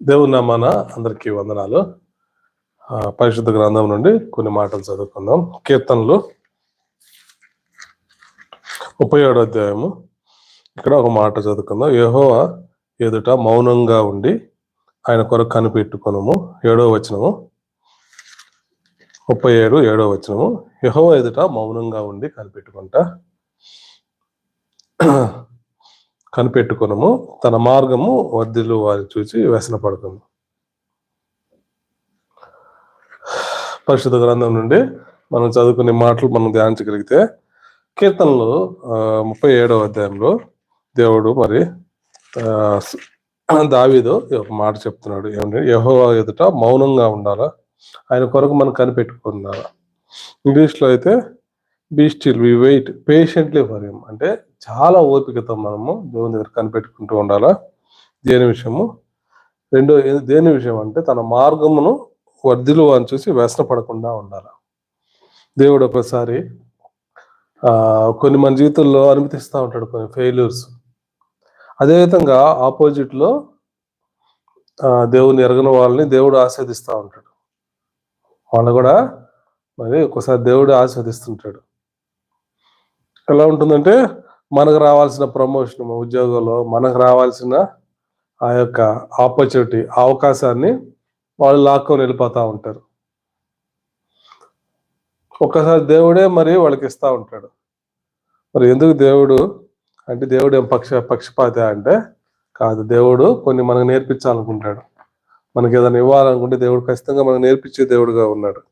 దేవుని నామాన అందరికీ వందనాలు. పరిశుద్ధ గ్రంథం నుండి కొన్ని మాటలు చదువుకుందాం. కీర్తనలు 37వ అధ్యాయము. ఇక్కడ ఒక మాట చదువుకుందాం. యెహోవా ఎదుట మౌనంగా ఉండి ఆయన కొరకు కనిపెట్టుకొనుము. 7వ వచనము. 37 7వ వచనము. యెహోవా ఎదుట మౌనంగా ఉండి కనిపెట్టుకొనుము, తన మార్గము వర్ధిల్లు వారి చూసి వ్యసనపడుతుంది. పరిశుద్ధ గ్రంథం నుండి మనం చదువుకునే మాటలు మనం ధ్యానించగలిగితే, కీర్తనలు 37వ అధ్యాయంలో దేవుడు మరి దావీదు ఒక మాట చెప్తున్నాడు. ఏమంటే యెహోవా ఎదుట మౌనంగా ఉండాలా, ఆయన కొరకు మనం కనిపెట్టుకున్నారా. ఇంగ్లీష్లో అయితే be still, we wait patiently for him, అంటే చాలా ఓపికతో మనము దేవుని దగ్గర కనిపెట్టుకుంటూ ఉండాలా. దేని విషయము? దేని విషయం అంటే తన మార్గమును వర్ధిల్లు అని చూసి వ్యసన పడకుండా ఉండాలి. దేవుడు ఒకసారి కొన్ని మన జీవితంలో అనుమతిస్తూ ఉంటాడు, కొన్ని ఫెయిల్యూర్స్. అదేవిధంగా ఆపోజిట్లో దేవుని ఎరగని వాళ్ళని దేవుడు ఆస్వాదిస్తూ ఉంటాడు. వాళ్ళు కూడా మరి ఒకసారి దేవుడు ఆస్వాదిస్తుంటాడు. ఎలా ఉంటుందంటే, మనకు రావాల్సిన ప్రమోషన్, ఉద్యోగంలో మనకు రావాల్సిన ఆ యొక్క ఆపర్చునిటీ, అవకాశాన్ని వాళ్ళు లాక్కొని వెళ్ళిపోతూ ఉంటారు. ఒక్కసారి దేవుడే మరి వాళ్ళకి ఇస్తూ ఉంటాడు. మరి ఎందుకు దేవుడు అంటే, దేవుడు ఏం పక్షపాతి అంటే కాదు. దేవుడు కొన్ని మనకు నేర్పించాలనుకుంటాడు. మనకి ఏదైనా ఇవ్వాలనుకుంటే దేవుడు ఖచ్చితంగా మనకు నేర్పించే దేవుడుగా ఉన్నాడు.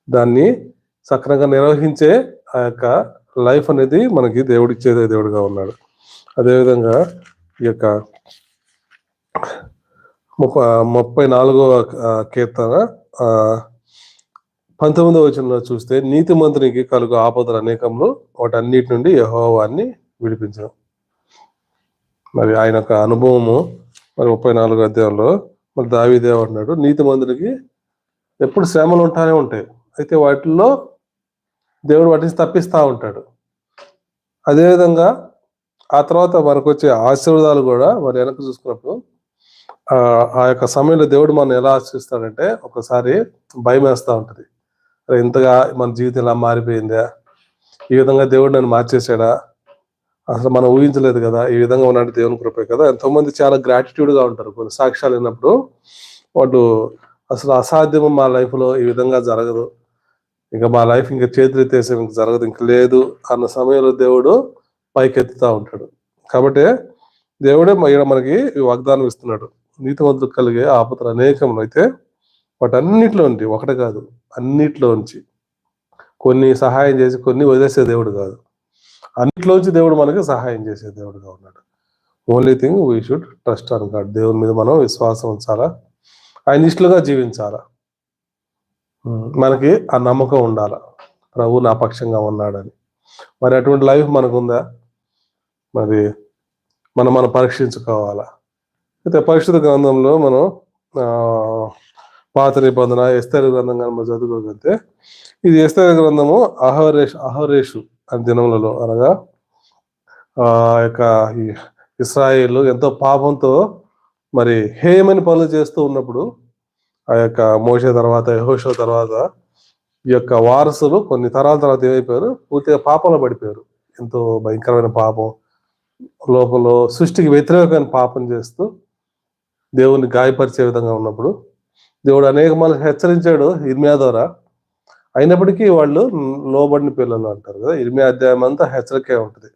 దాన్ని సక్రమంగా నిర్వహించే ఆ యొక్క లైఫ్ అనేది మనకి దేవుడిచ్చేదే దేవుడుగా ఉన్నాడు. అదేవిధంగా ఈ యొక్క 34వ కీర్తన 19వ వచనంలో చూస్తే, నీతిమంతునికి కలుగు ఆపదలు అనేకములు, వాటన్నిటి నుండి యెహోవాని విడిపించను. మరి ఆయన యొక్క అనుభవము మరి 34వ అధ్యాయంలో మరి దావీదు ఏమంటున్నాడు, నీతిమంతునికి ఎప్పుడు శ్రమలు ఉంటానే ఉంటాయి, అయితే వాటిల్లో దేవుడు వాటిని తప్పిస్తూ ఉంటాడు. అదేవిధంగా ఆ తర్వాత మనకు వచ్చే ఆశీర్వాదాలు కూడా మరి వెనక్కి చూసుకున్నప్పుడు ఆ యొక్క సమయంలో దేవుడు మనం ఎలా ఆశిస్తాడంటే, ఒకసారి భయం వేస్తూ ఉంటుంది. ఇంతగా మన జీవితం ఇలా మారిపోయిందా, ఈ విధంగా దేవుడు నన్ను మార్చేసాడా, అసలు మనం ఊహించలేదు కదా, ఈ విధంగా ఉన్నాడు దేవుని కృపే కదా. ఎంతోమంది చాలా గ్రాటిట్యూడ్గా ఉంటారు. కొన్ని సాక్ష్యాలు విన్నప్పుడు వాళ్ళు అసలు అసాధ్యము, మా లైఫ్లో ఈ విధంగా జరగదు, ఇంకా మా లైఫ్ ఇంకా చేతులెత్తేసే ఇంక జరగదు, ఇంక లేదు అన్న సమయంలో దేవుడు పైకెత్తుతూ ఉంటాడు. కాబట్టి దేవుడే మనకి వాగ్దానం ఇస్తున్నాడు. నీతిమంతులకు కలిగే ఆపదలు అనేకములు, అయితే వాటన్నిటిలో నుంచి, ఒకటి కాదు అన్నిట్లో నుంచి కొన్ని సహాయం చేసి కొన్ని వదిలేసే దేవుడు కాదు. అన్నిట్లోంచి దేవుడు మనకి సహాయం చేసే దేవుడుగా ఉన్నాడు. Only thing we should trust on God. దేవుని మీద మనం విశ్వాసం ఉంచాలా, ఆయన ఇష్టలుగా జీవించాలా. మనకి ఆ నమ్మకం ఉండాలా, ప్రభు నా పక్షంగా ఉన్నాడని. మరి అటువంటి లైఫ్ మనకు ఉందా? మరి మనం పరీక్షించుకోవాలా. అయితే పరిశుద్ధ గ్రంథంలో మనం పాత నిబంధన ఎస్తేరు గ్రంథం కానీ మనం చదువుకోగలిగితే, ఇది ఎస్తేరు గ్రంథము అహోరేషు అనే దినములలో, అనగా యొక్క ఇశ్రాయేలు ఎంతో పాపంతో మరి హేయమని పనులు చేస్తూ ఉన్నప్పుడు, ఆ యొక్క మోషే తర్వాత యెహోషువ తర్వాత ఈ యొక్క వారసులు కొన్ని తరాల తర్వాత ఏమైపోయారు, పూర్తిగా పాపంలో పడిపోయారు. ఎంతో భయంకరమైన పాపం, లోపల సృష్టికి వ్యతిరేకమైన పాపం చేస్తూ దేవుని గాయపరిచే విధంగా ఉన్నప్పుడు దేవుడు అనేక మంది హెచ్చరించాడు ఇర్మియా ద్వారా. అయినప్పటికీ వాళ్ళు లోబడిన పిల్లలు అంటారు కదా. ఇర్మియా అధ్యాయం అంతా హెచ్చరికే ఉంటుంది.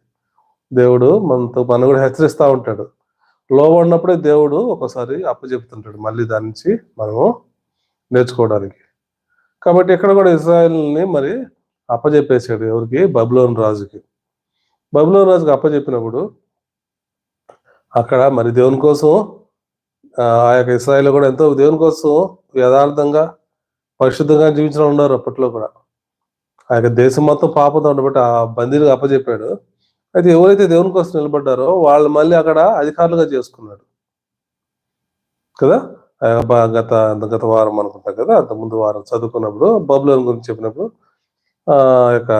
దేవుడు మనం కూడా హెచ్చరిస్తూ ఉంటాడు. లోబడినప్పుడే దేవుడు ఒకసారి అప్పచెప్తుంటాడు, మళ్ళీ దాని నుంచి మనము నేర్చుకోవడానికి. కాబట్టి ఇక్కడ కూడా ఇశ్రాయేలుని మరి అప్పచెప్పేసాడు. ఎవరికి? బబులోను రాజుకి. బబులోను రాజుకి అప్పచెప్పినప్పుడు అక్కడ మరి దేవుని కోసం ఆ యొక్క ఇశ్రాయేలు కూడా ఎంతో దేవుని కోసం యథార్థంగా పరిశుద్ధంగా జీవించడం ఉన్నారు. అప్పట్లో కూడా ఆ యొక్క దేశం మొత్తం పాపంతో ఉండబట్టి ఆ బందీలుగా అప్పచెప్పాడు. అయితే ఎవరైతే దేవుని కోసం నిలబడ్డారో వాళ్ళు మళ్ళీ అక్కడ అధికారులుగా చేసుకున్నాడు కదా. గత వారం అనుకుంటాం కదా, అంత ముందు వారం చదువుకున్నప్పుడు బబులోను గురించి చెప్పినప్పుడు యొక్క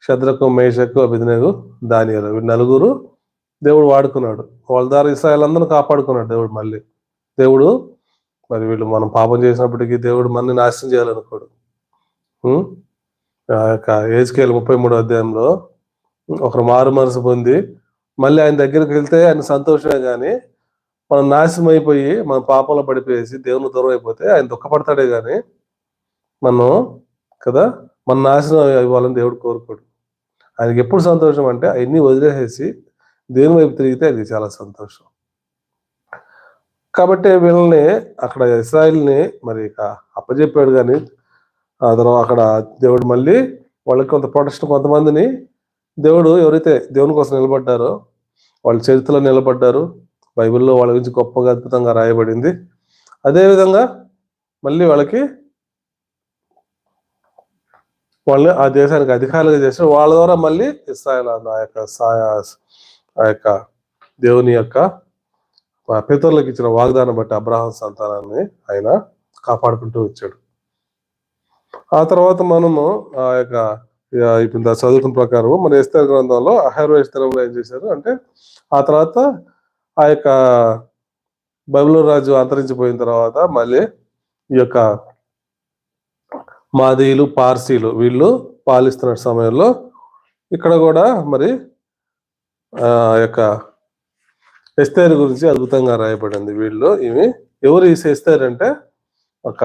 షద్రకు, మేషకు, అబేద్నెగో, దానియేలు, నలుగురు దేవుడు వాడుకున్నాడు. వాళ్ళ ద్వారా ఇశ్రాయేల్ అందరిని కాపాడుకున్నాడు దేవుడు. మళ్ళీ దేవుడు మరి వీళ్ళు మనం పాపం చేసినప్పటికీ దేవుడు మనని నాశనం చేయాలనుకోడు. ఉం? ఆ యొక్క హెజ్కేలు 33వ అధ్యాయంలో ఒకరు మారు మనసు పొంది మళ్ళీ ఆయన దగ్గరికి వెళ్తే ఆయన సంతోషమే, కానీ మనం నాశనం అయిపోయి మన పాపంలో పడిపోయేసి దేవుని దూరం అయిపోతే ఆయన దుఃఖపడతాడే కానీ మనం కదా మన నాశనం ఇవ్వాలని దేవుడు కోరుకోడు. ఆయనకి ఎప్పుడు సంతోషం అంటే అవన్నీ వదిలేసేసి దేవుని వైపు తిరిగితే అది చాలా సంతోషం. కాబట్టి వీళ్ళని అక్కడ ఇశ్రాయేల్ని మరి ఇక అప్పచెప్పాడు, కానీ ఆ తర్వాత అక్కడ దేవుడు మళ్ళీ వాళ్ళకి కొంత ప్రొటెక్షన్, కొంతమందిని దేవుడు ఎవరైతే దేవుని కోసం నిలబడ్డారో వాళ్ళ చరిత్రలో నిలబడ్డారు. బైబిల్లో వాళ్ళ గురించి గొప్పగా అద్భుతంగా రాయబడింది. అదేవిధంగా మళ్ళీ వాళ్ళకి వాళ్ళు ఆ దేశానికి అధికారులుగా చేశారు. వాళ్ళ ద్వారా మళ్ళీ ఇశ్రాయేల్ ఆ యొక్క దేవుని యొక్క పితరులకు ఇచ్చిన వాగ్దానం బట్టి అబ్రహాం సంతానాన్ని ఆయన కాపాడుకుంటూ వచ్చాడు. ఆ తర్వాత మనము ఆ యొక్క ఇప్పుడు చదువుకున్న ప్రకారం మన ఎస్తేరు గ్రంథంలో అహరోష్ దినంలో ఏం చేశారు అంటే, ఆ తర్వాత ఆ యొక్క బబులోను రాజు అంతరించిపోయిన తర్వాత మళ్ళీ ఈ యొక్క మాదీయులు, పార్సీలు వీళ్ళు పాలిస్తున్న సమయంలో ఇక్కడ కూడా మరి ఆ యొక్క ఎస్తేరు గురించి అద్భుతంగా రాయబడింది. వీళ్ళు ఎవరు ఈ ఎస్తేరు అంటే ఒక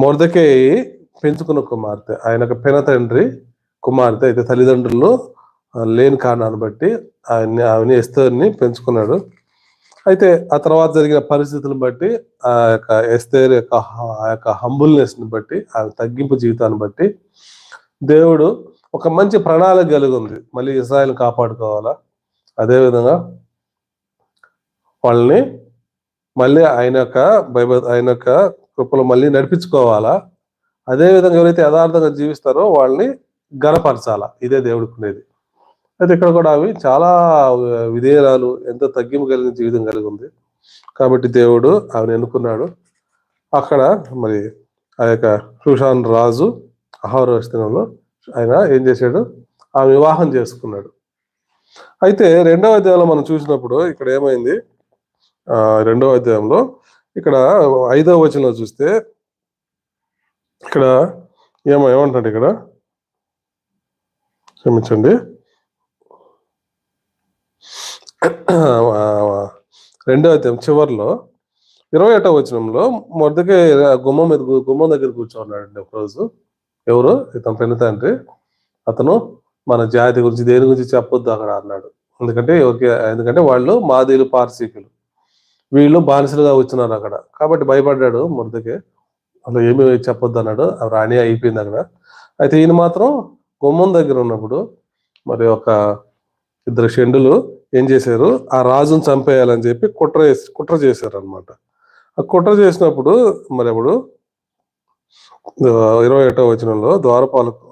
మొర్దెకై పెంచుకున్న కుమార్తె, ఆయన పెన తండ్రి కుమార్తె. అయితే తల్లిదండ్రులు లేని కారణాన్ని బట్టి ఆమెని ఎస్తేరుని పెంచుకున్నాడు. అయితే ఆ తర్వాత జరిగిన పరిస్థితులను బట్టి ఆ యొక్క ఎస్తేరు యొక్క ఆ యొక్క హంబుల్నెస్ ని బట్టి, ఆ తగ్గింపు జీవితాన్ని బట్టి దేవుడు ఒక మంచి ప్రణాళిక కలిగి ఉంది. మళ్ళీ ఇశ్రాయేల్ని కాపాడుకోవాలా, అదేవిధంగా వాళ్ళని మళ్ళీ ఆయన యొక్క కృపలో మళ్ళీ నడిపించుకోవాలా, అదేవిధంగా ఎవరైతే యథార్థంగా జీవిస్తారో వాళ్ళని గనపరచాలా. ఇదే దేవుడుకునేది. అయితే ఇక్కడ కూడా అవి చాలా విధేయరాలు, ఎంతో తగ్గింపు కలిగిన జీవితం కలిగి ఉంది. కాబట్టి దేవుడు ఆమెను ఎన్నుకున్నాడు. అక్కడ మరి ఆ యొక్క షూషాన్ రాజు అహరోష్ దినంలో ఆయన ఏం చేశాడు, ఆ వివాహం చేసుకున్నాడు. అయితే 2వ అధ్యాయంలో మనం చూసినప్పుడు ఇక్కడ ఏమైంది, 2వ అధ్యాయంలో ఇక్కడ 5వ వచనంలో చూస్తే ఇక్కడ ఏమంటాడు, ఇక్కడ క్షమించండి, 2వ అధ్యాయం చివరిలో 21వ వచనంలో మొర్దెకై గుమ్మం దగ్గర కూర్చోన్నాడు ఒకరోజు. ఎవరు ఇతను పెద్ద తండ్రి, అతను మన జాతి గురించి దేని గురించి చెప్పొద్దు అక్కడ అన్నాడు. ఎందుకంటే వాళ్ళు మాదీయులు, పార్సీకులు, వీళ్ళు బానిసలుగా వచ్చినారు అక్కడ. కాబట్టి భయపడ్డాడు మొర్దెకై, అసలు ఏమి చెప్పొద్దు అన్నాడు. రాణి అయిపోయింది అక్కడ. అయితే ఈయన మాత్రం గుమ్మం దగ్గర ఉన్నప్పుడు మరి ఒక 2 షండులు ఏం చేశారు, ఆ రాజును చంపేయాలని చెప్పి కుట్ర చేశారు అనమాట. ఆ కుట్ర చేసినప్పుడు మరి అప్పుడు 21వ వచనంలో ద్వారపాలకు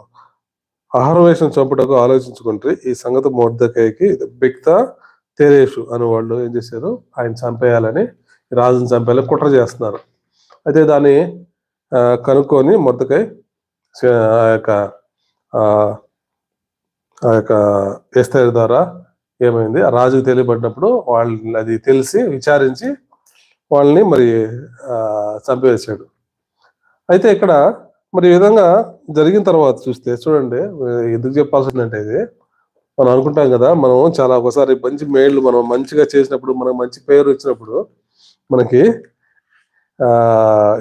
అహరోషును చంపుటకు ఆలోచించుకుంటే ఈ సంగతి మొర్దెకైకి బిగ్తా తెరేషు అని వాళ్ళు ఏం చేశారు, ఆయన చంపేయాలని, రాజును చంపేయాలని కుట్ర చేస్తున్నారు. అయితే దాన్ని కనుక్కొని మొర్దెకై ఆ యొక్క ఎస్తేరు ద్వారా ఏమైంది, ఆ రాజుకు తెలియబడినప్పుడు వాళ్ళని అది తెలిసి విచారించి వాళ్ళని మరి చంపేసాడు. అయితే ఇక్కడ మరి ఈ విధంగా జరిగిన తర్వాత చూస్తే చూడండి, ఎందుకు చెప్పాల్సిందంటే ఇది మనం అనుకుంటాం కదా, మనం చాలా ఒకసారి మంచి మేళ్ళు మనం మంచిగా చేసినప్పుడు, మనకు మంచి పేరు వచ్చినప్పుడు మనకి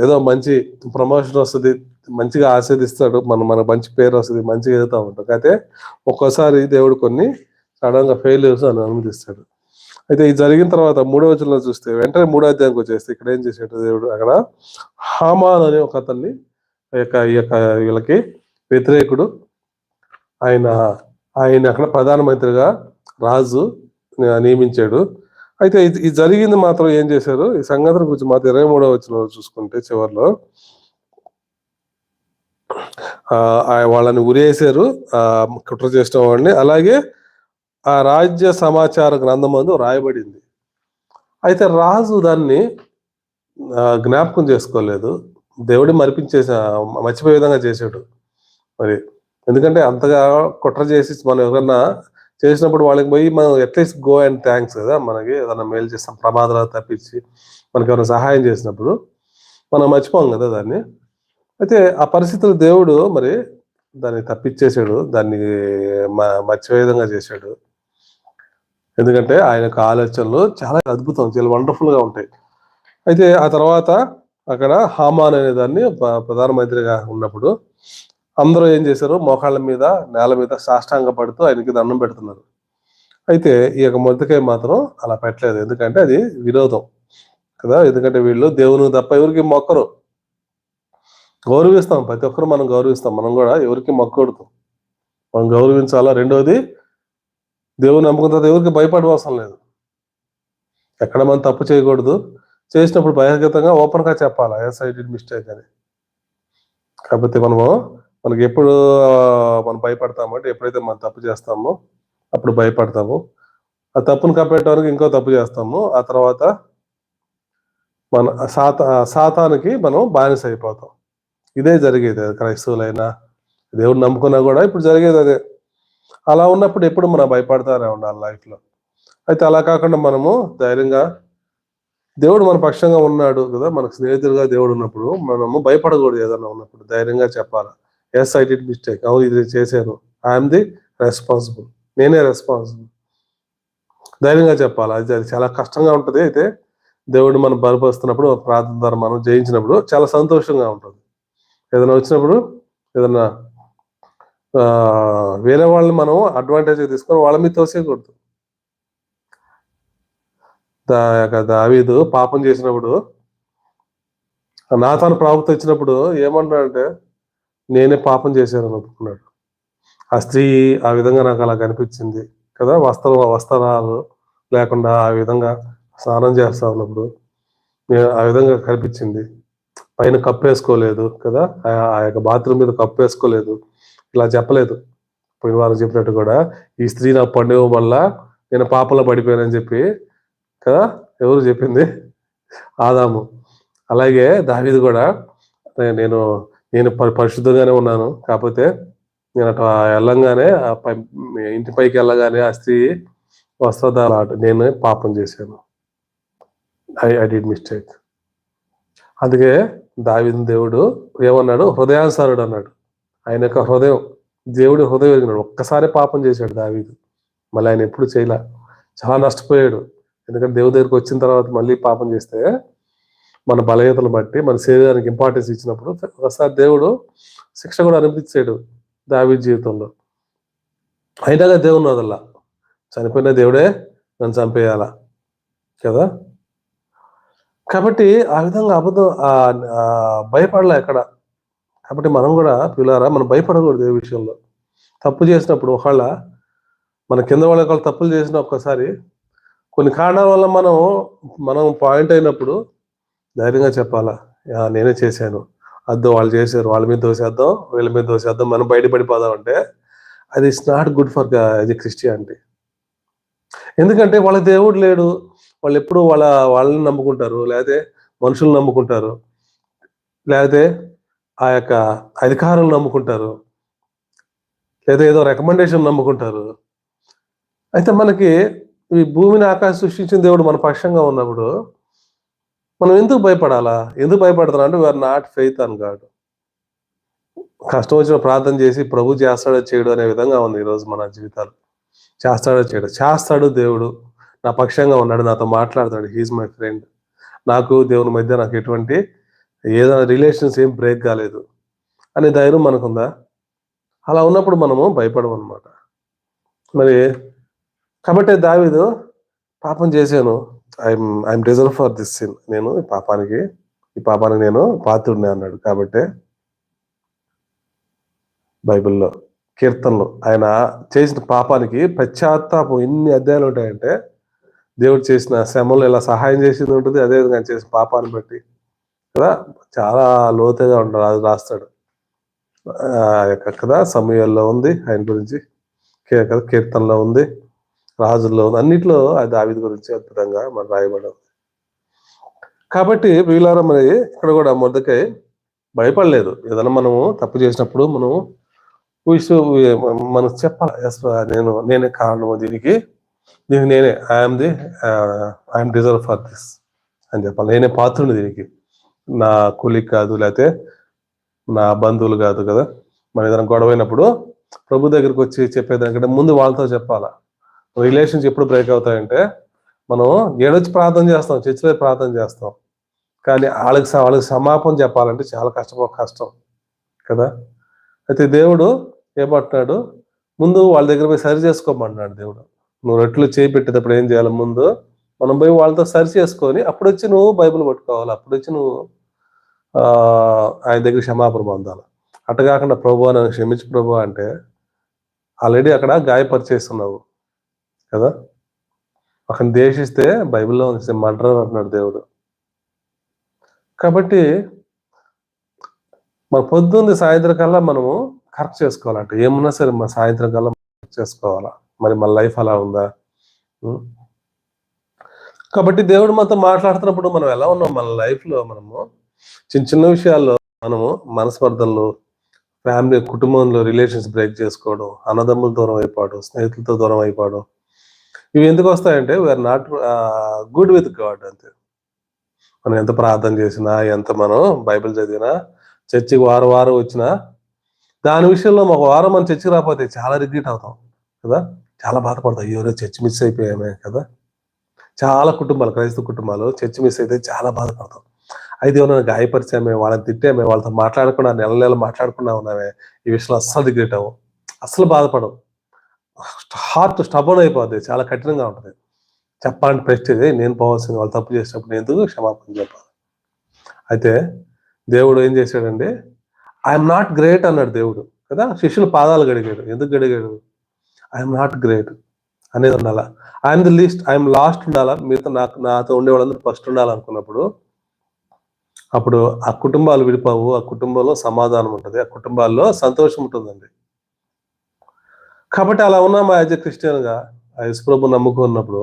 ఏదో మంచి ప్రమోషన్ వస్తుంది, మంచిగా ఆస్వాదిస్తాడు, మనకు మంచి పేరు వస్తుంది, మంచిగా ఎదుగుతూ ఉంటాం. అయితే ఒక్కోసారి దేవుడు కొన్ని సడన్ గా ఫెయిల్యూర్స్ అని అనుమతిస్తాడు. అయితే ఇది జరిగిన తర్వాత 3వ వచనంలో చూస్తే వెంటనే 3వ అధ్యాయానికి వచ్చేస్తే ఇక్కడ ఏం చేశాడు దేవుడు, అక్కడ హామాన్ అనే ఒక అతన్ని వీళ్ళకి వ్యతిరేకుడు, ఆయన అక్కడ ప్రధానమంత్రిగా రాజు నియమించాడు. అయితే ఇది జరిగింది మాత్రం ఏం చేశారు, ఈ సంగతి గురించి మాత్రం 23వ వచనంలో చూసుకుంటే చివరిలో వాళ్ళని ఉరేశారు, కుట్ర చేసిన వాళ్ళని. అలాగే ఆ రాజ్య సమాచార గ్రంథమందు రాయబడింది. అయితే రాజు దాన్ని జ్ఞాపకం చేసుకోలేదు, దేవుడి మర్చిపోయే విధంగా చేశాడు. మరి ఎందుకంటే అంతగా కుట్ర చేసి మనం ఎవరన్నా చేసినప్పుడు వాళ్ళకి పోయి మనం అట్లీస్ట్ గో అండ్ థ్యాంక్స్ కదా, మనకి ఏదైనా మేలు చేస్తాం, ప్రమాదాలు తప్పించి మనకి ఏమైనా సహాయం చేసినప్పుడు మనం మర్చిపోం కదా దాన్ని. అయితే ఆ పరిస్థితులు దేవుడు మరి దాన్ని తప్పించేశాడు, దాన్ని మర్చిపోయే విధంగా చేశాడు. ఎందుకంటే ఆయన యొక్క ఆలోచనలు చాలా అద్భుతం, చాలా వండర్ఫుల్ గా ఉంటాయి. అయితే ఆ తర్వాత అక్కడ హామాన్ అనే దాన్ని ప్రధానమంత్రిగా ఉన్నప్పుడు అందరూ ఏం చేశారు, మోకాళ్ళ మీద నేల మీద సాష్టాంగ పడుతూ ఆయనకి దండం పెడుతున్నారు. అయితే ఈ యొక్క మొర్దెకై మాత్రం అలా పెట్టలేదు, ఎందుకంటే అది విరోధం కదా. ఎందుకంటే వీళ్ళు దేవునికి తప్ప ఎవరికి మొక్కరు. గౌరవిస్తాం, ప్రతి ఒక్కరు మనం గౌరవిస్తాం, మనం కూడా ఎవరికి మొక్కకూడదు, మనం గౌరవించాలా. రెండోది, దేవుని నమ్మకం తర్వాత ఎవరికి భయపడవసరం లేదు. ఎక్కడ మనం తప్పు చేయకూడదు, చేసినప్పుడు బహిర్గతంగా ఓపెన్ గా చెప్పాలా, ఎస్ ఐ డిడ్ మిస్టేక్ అని. కాకపోతే మనకి ఎప్పుడు మనం భయపడతామంటే ఎప్పుడైతే మనం తప్పు చేస్తామో అప్పుడు భయపడతాము. ఆ తప్పును కప్పెట్టడానికి ఇంకో తప్పు చేస్తాము, ఆ తర్వాత మన సాతానికి మనం బానిస అయిపోతాం. ఇదే జరిగేది, క్రైస్తవులైనా దేవుడు నమ్ముకున్నా కూడా ఇప్పుడు జరిగేది అదే. అలా ఉన్నప్పుడు ఎప్పుడు మనం భయపడతానే ఉండాలి లైఫ్ లో. అయితే అలా కాకుండా మనము ధైర్యంగా, దేవుడు మన పక్షంగా ఉన్నాడు కదా, మనకు స్నేహితులుగా దేవుడు ఉన్నప్పుడు మనము భయపడకూడదు. ఏదన్నా ఉన్నప్పుడు ధైర్యంగా చెప్పాలి, ఎస్ ఐ డిడ్ మిస్టేక్, అవును ఇది చేశాను, ఐఎమ్ ది రెస్పాన్సిబుల్, నేనే రెస్పాన్సిబుల్, ధైర్యంగా చెప్పాలి. అది చాలా కష్టంగా ఉంటుంది. అయితే దేవుడు మనం బలపరుస్తున్నప్పుడు, ప్రార్థన ద్వారా మనం జయించినప్పుడు చాలా సంతోషంగా ఉంటుంది. ఏదైనా వచ్చినప్పుడు, ఏదన్నా వేరే వాళ్ళని మనం అడ్వాంటేజ్ తీసుకొని వాళ్ళ మీద తోసేయకూడదు. దావీదు పాపం చేసినప్పుడు నాతాను ప్రవక్త వచ్చినప్పుడు ఏమంటున్నాడంటే, నేనే పాపం చేశానని ఒప్పుకున్నాడు. ఆ స్త్రీ ఆ విధంగా నాకు అలా కనిపించింది కదా, వస్త్రాలు లేకుండా ఆ విధంగా స్నానం చేస్తా ఉన్నప్పుడు ఆ విధంగా కనిపించింది. పైన కప్పు వేసుకోలేదు కదా, ఆ యొక్క బాత్రూమ్ మీద కప్పు వేసుకోలేదు, ఇలా చెప్పలేదు. పోయిన వారు చెప్పినట్టు కూడా ఈ స్త్రీ నాకు పండుగ వల్ల నేను పాపంలో పడిపోయానని చెప్పి కదా, ఎవరు చెప్పింది? ఆదాము. అలాగే దావీదు కూడా నేను నేను పరిశుద్ధంగానే ఉన్నాను, కాకపోతే నేను అటు వెళ్ళంగానే ఇంటి పైకి వెళ్ళగానే ఆ స్త్రీ వస్త్రధారణ, నేను పాపం చేశాను, ఐ డిడ్ మిస్టేక్. అందుకే దావీదు దేవుడు ఏమన్నాడు, హృదయానుసారుడు అన్నాడు. ఆయన యొక్క హృదయం, దేవుడి హృదయం ఎరిగినాడు. ఒక్కసారి పాపం చేశాడు దావీదు, మళ్ళీ ఆయన ఎప్పుడు చేయలే. చాలా నష్టపోయాడు, ఎందుకంటే దేవుడి దగ్గరికి వచ్చిన తర్వాత మళ్ళీ పాపం చేస్తే మన బలహీనతలు బట్టి మన శరీరానికి ఇంపార్టెన్స్ ఇచ్చినప్పుడు ఒకసారి దేవుడు శిక్ష కూడా అనిపించాడు దావీదు జీవితంలో. అయినా దేవుని వదల్లా, చనిపోయిన దేవుడే నన్ను చంపేయాలా కదా. కాబట్టి ఆ విధంగా అబద్ధం భయపడలే ఎక్కడ. కాబట్టి మనం కూడా పిల్లారా, మనం భయపడకూడదు ఏ విషయంలో. తప్పు చేసినప్పుడు ఒకవేళ మన కింద వాళ్ళ తప్పులు చేసిన ఒక్కసారి కొన్ని కారణాల వల్ల మనం పాయింట్ అయినప్పుడు ధైర్యంగా చెప్పాలా, నేనే చేశాను, అద్దో వాళ్ళు చేశారు, వాళ్ళ మీద దోసేద్దాం, వీళ్ళ మీద దోసేద్దాం, మనం బయటపడిపోదాం అంటే అది it's not good for the Christianity. ఎందుకంటే వాళ్ళ దేవుడు లేడు, వాళ్ళు ఎప్పుడు వాళ్ళని నమ్ముకుంటారు, లేకపోతే మనుషులను నమ్ముకుంటారు, లేకపోతే ఆ యొక్క అధికారులను నమ్ముకుంటారు, లేదా ఏదో రికమెండేషన్ నమ్ముకుంటారు. అయితే మనకి ఈ భూమిని ఆకాశం సృష్టించిన దేవుడు మన పక్షంగా ఉన్నప్పుడు మనం ఎందుకు భయపడాలా? ఎందుకు భయపడతాం అంటే we're not faith on God. కష్టం వచ్చిన ప్రార్థన చేసి ప్రభు చేస్తాడో చేయడు అనే విధంగా ఉంది ఈరోజు మన జీవితాలు. చేస్తాడో చేయడు, చేస్తాడు దేవుడు, నా పక్షంగా ఉన్నాడు, నాతో మాట్లాడతాడు, హీఈస్ మై ఫ్రెండ్, నాకు దేవుని మధ్య నాకు ఎటువంటి ఏదైనా రిలేషన్స్ ఏం బ్రేక్ కాలేదు అనే ధైర్యం మనకుందా? అలా ఉన్నప్పుడు మనము భయపడము అనమాట. మరి కాబట్టి దావీదు పాపం చేశాను, I'm deserve for this sin, నేను ఈ పాపానికి నేను పాత్రుడిని అన్నాడు. కాబట్టి బైబిల్లో కీర్తనలు ఆయన చేసిన పాపానికి పశ్చాత్తాపం ఎన్ని అధ్యాయాలు ఉంటాయంటే, దేవుడు చేసిన శ్రమలు ఇలా సహాయం చేసింది ఉంటుంది, అదేవిధంగా ఆయన చేసిన పాపాన్ని బట్టి కదా చాలా లోతుగా ఉంటాడు, అది రాస్తాడు. కదా సమయాల్లో ఉంది ఆయన గురించి, కీర్తనలో ఉంది, రాజుల్లో ఉంది, అన్నిట్లో అది దావీదు గురించి అద్భుతంగా మనం రాయబడి. కాబట్టి వీళ్ళారా మరి ఇక్కడ కూడా మొదకై భయపడలేదు. ఏదైనా మనము తప్పు చేసినప్పుడు మనము మనకు చెప్పాలి, నేనే కారణము దీనికి నేనే ఐఎమ్ డిజర్వ్ ఫర్ దిస్ అని చెప్పాలి. నేనే పాత్రుని దీనికి, నా కూలికి కాదు, లేకపోతే నా బంధువులు కాదు కదా. మన ఏదైనా గొడవ అయినప్పుడు ప్రభు దగ్గరికి వచ్చి చెప్పేదానికంటే ముందు వాళ్ళతో చెప్పాలా. రిలేషన్స్ ఎప్పుడు బ్రేక్ అవుతాయంటే మనం ఏడొచ్చి ప్రార్థన చేస్తాం, చర్చిలో ప్రార్థన చేస్తాం, కానీ వాళ్ళకి సమాపం చెప్పాలంటే చాలా కష్టం కదా. అయితే దేవుడు ఏమంటున్నాడు, ముందు వాళ్ళ దగ్గర పోయి సరి చేసుకోమన్నాడు దేవుడు. నువ్వు రొట్టెలు చేయి పెట్టేటప్పుడు ఏం చేయాలి, ముందు మనం పోయి వాళ్ళతో సరి చేసుకొని అప్పుడు వచ్చి నువ్వు బైబిల్ పట్టుకోవాలి, అప్పుడు వచ్చి నువ్వు ఆయన దగ్గర క్షమాపణ పొందాలి. అట్ట కాకుండా ప్రభు నన్ను క్షమించు ప్రభు అంటే ఆల్రెడీ అక్కడ గాయపరిచేస్తున్నావు కదా. ఒకరిని దేశిస్తే బైబిల్లో మర్డర్ అంటున్నాడు దేవుడు. కాబట్టి మన పొద్దున్న సాయంత్రం కల్లా మనము కరెక్ట్ చేసుకోవాలంటే ఏమున్నా సరే మన సాయంత్రం కల్లా చేసుకోవాలా. మరి మన లైఫ్ అలా ఉందా? కాబట్టి దేవుడు మనతో మాట్లాడుతున్నప్పుడు మనం ఎలా ఉన్నాం, మన లైఫ్ లో మనము చిన్న విషయాల్లో మనము మనస్పర్ధల్లో, ఫ్యామిలీ కుటుంబంలో రిలేషన్స్ బ్రేక్ చేసుకోవడం, అన్నదమ్ములు దూరం అయిపోవడం, స్నేహితులతో దూరం అయిపోవడం, ఇవి ఎందుకు వస్తాయంటే we're not good with God. అంతే. మనం ఎంత ప్రార్థన చేసినా, ఎంత మనం బైబిల్ చదివినా, చర్చికి వారం వచ్చినా, దాని విషయంలో ఒక వారం మనం చర్చికి రాకపోతే చాలా రిగ్రెట్ అవుతాం కదా, చాలా బాధపడతాం. అయ్యో చర్చ్ మిస్ అయిపోయామే కదా. చాలా కుటుంబాలు, క్రైస్తవ కుటుంబాలు చర్చ్ మిస్ అయితే చాలా బాధపడతాం. అయితే ఏమన్నా గాయపరిచామే, వాళ్ళని తిట్టామే, వాళ్ళతో మాట్లాడకుండా నెల మాట్లాడకుండా ఉన్నామే, ఈ విషయంలో అస్సలు రిగ్రెట్ అవ్వం, అస్సలు బాధపడవు. హార్ట్ స్టబర్న్ అయిపోద్ది, చాలా కఠినంగా ఉంటుంది. చెప్పాలంటే ప్రెస్టేజ్, నేను పోవాల్సింది, వాళ్ళు తప్పు చేసినప్పుడు నేను ఎందుకు క్షమాపణ చెప్పాలి. అయితే దేవుడు ఏం చేశాడండి, ఐఎమ్ నాట్ గ్రేట్ అన్నాడు దేవుడు కదా. శిష్యులు పాదాలు గడిగాడు. ఎందుకు గడిగాడు? ఐఎమ్ నాట్ గ్రేట్ అనేది ఉండాలా. I'm the least, I'm last ఉండాలా, మీతో నాతో ఉండే వాళ్ళందరూ ఫస్ట్ ఉండాలనుకున్నప్పుడు అప్పుడు ఆ కుటుంబాలు విడిపోవు, ఆ కుటుంబంలో సమాధానం ఉంటుంది, ఆ కుటుంబాల్లో సంతోషం ఉంటుందండి. కాబట్టి అలా ఉన్నాం యాజ్ ఎ క్రిస్టియన్ గా, యేసుప్రభు నమ్ముకున్నప్పుడు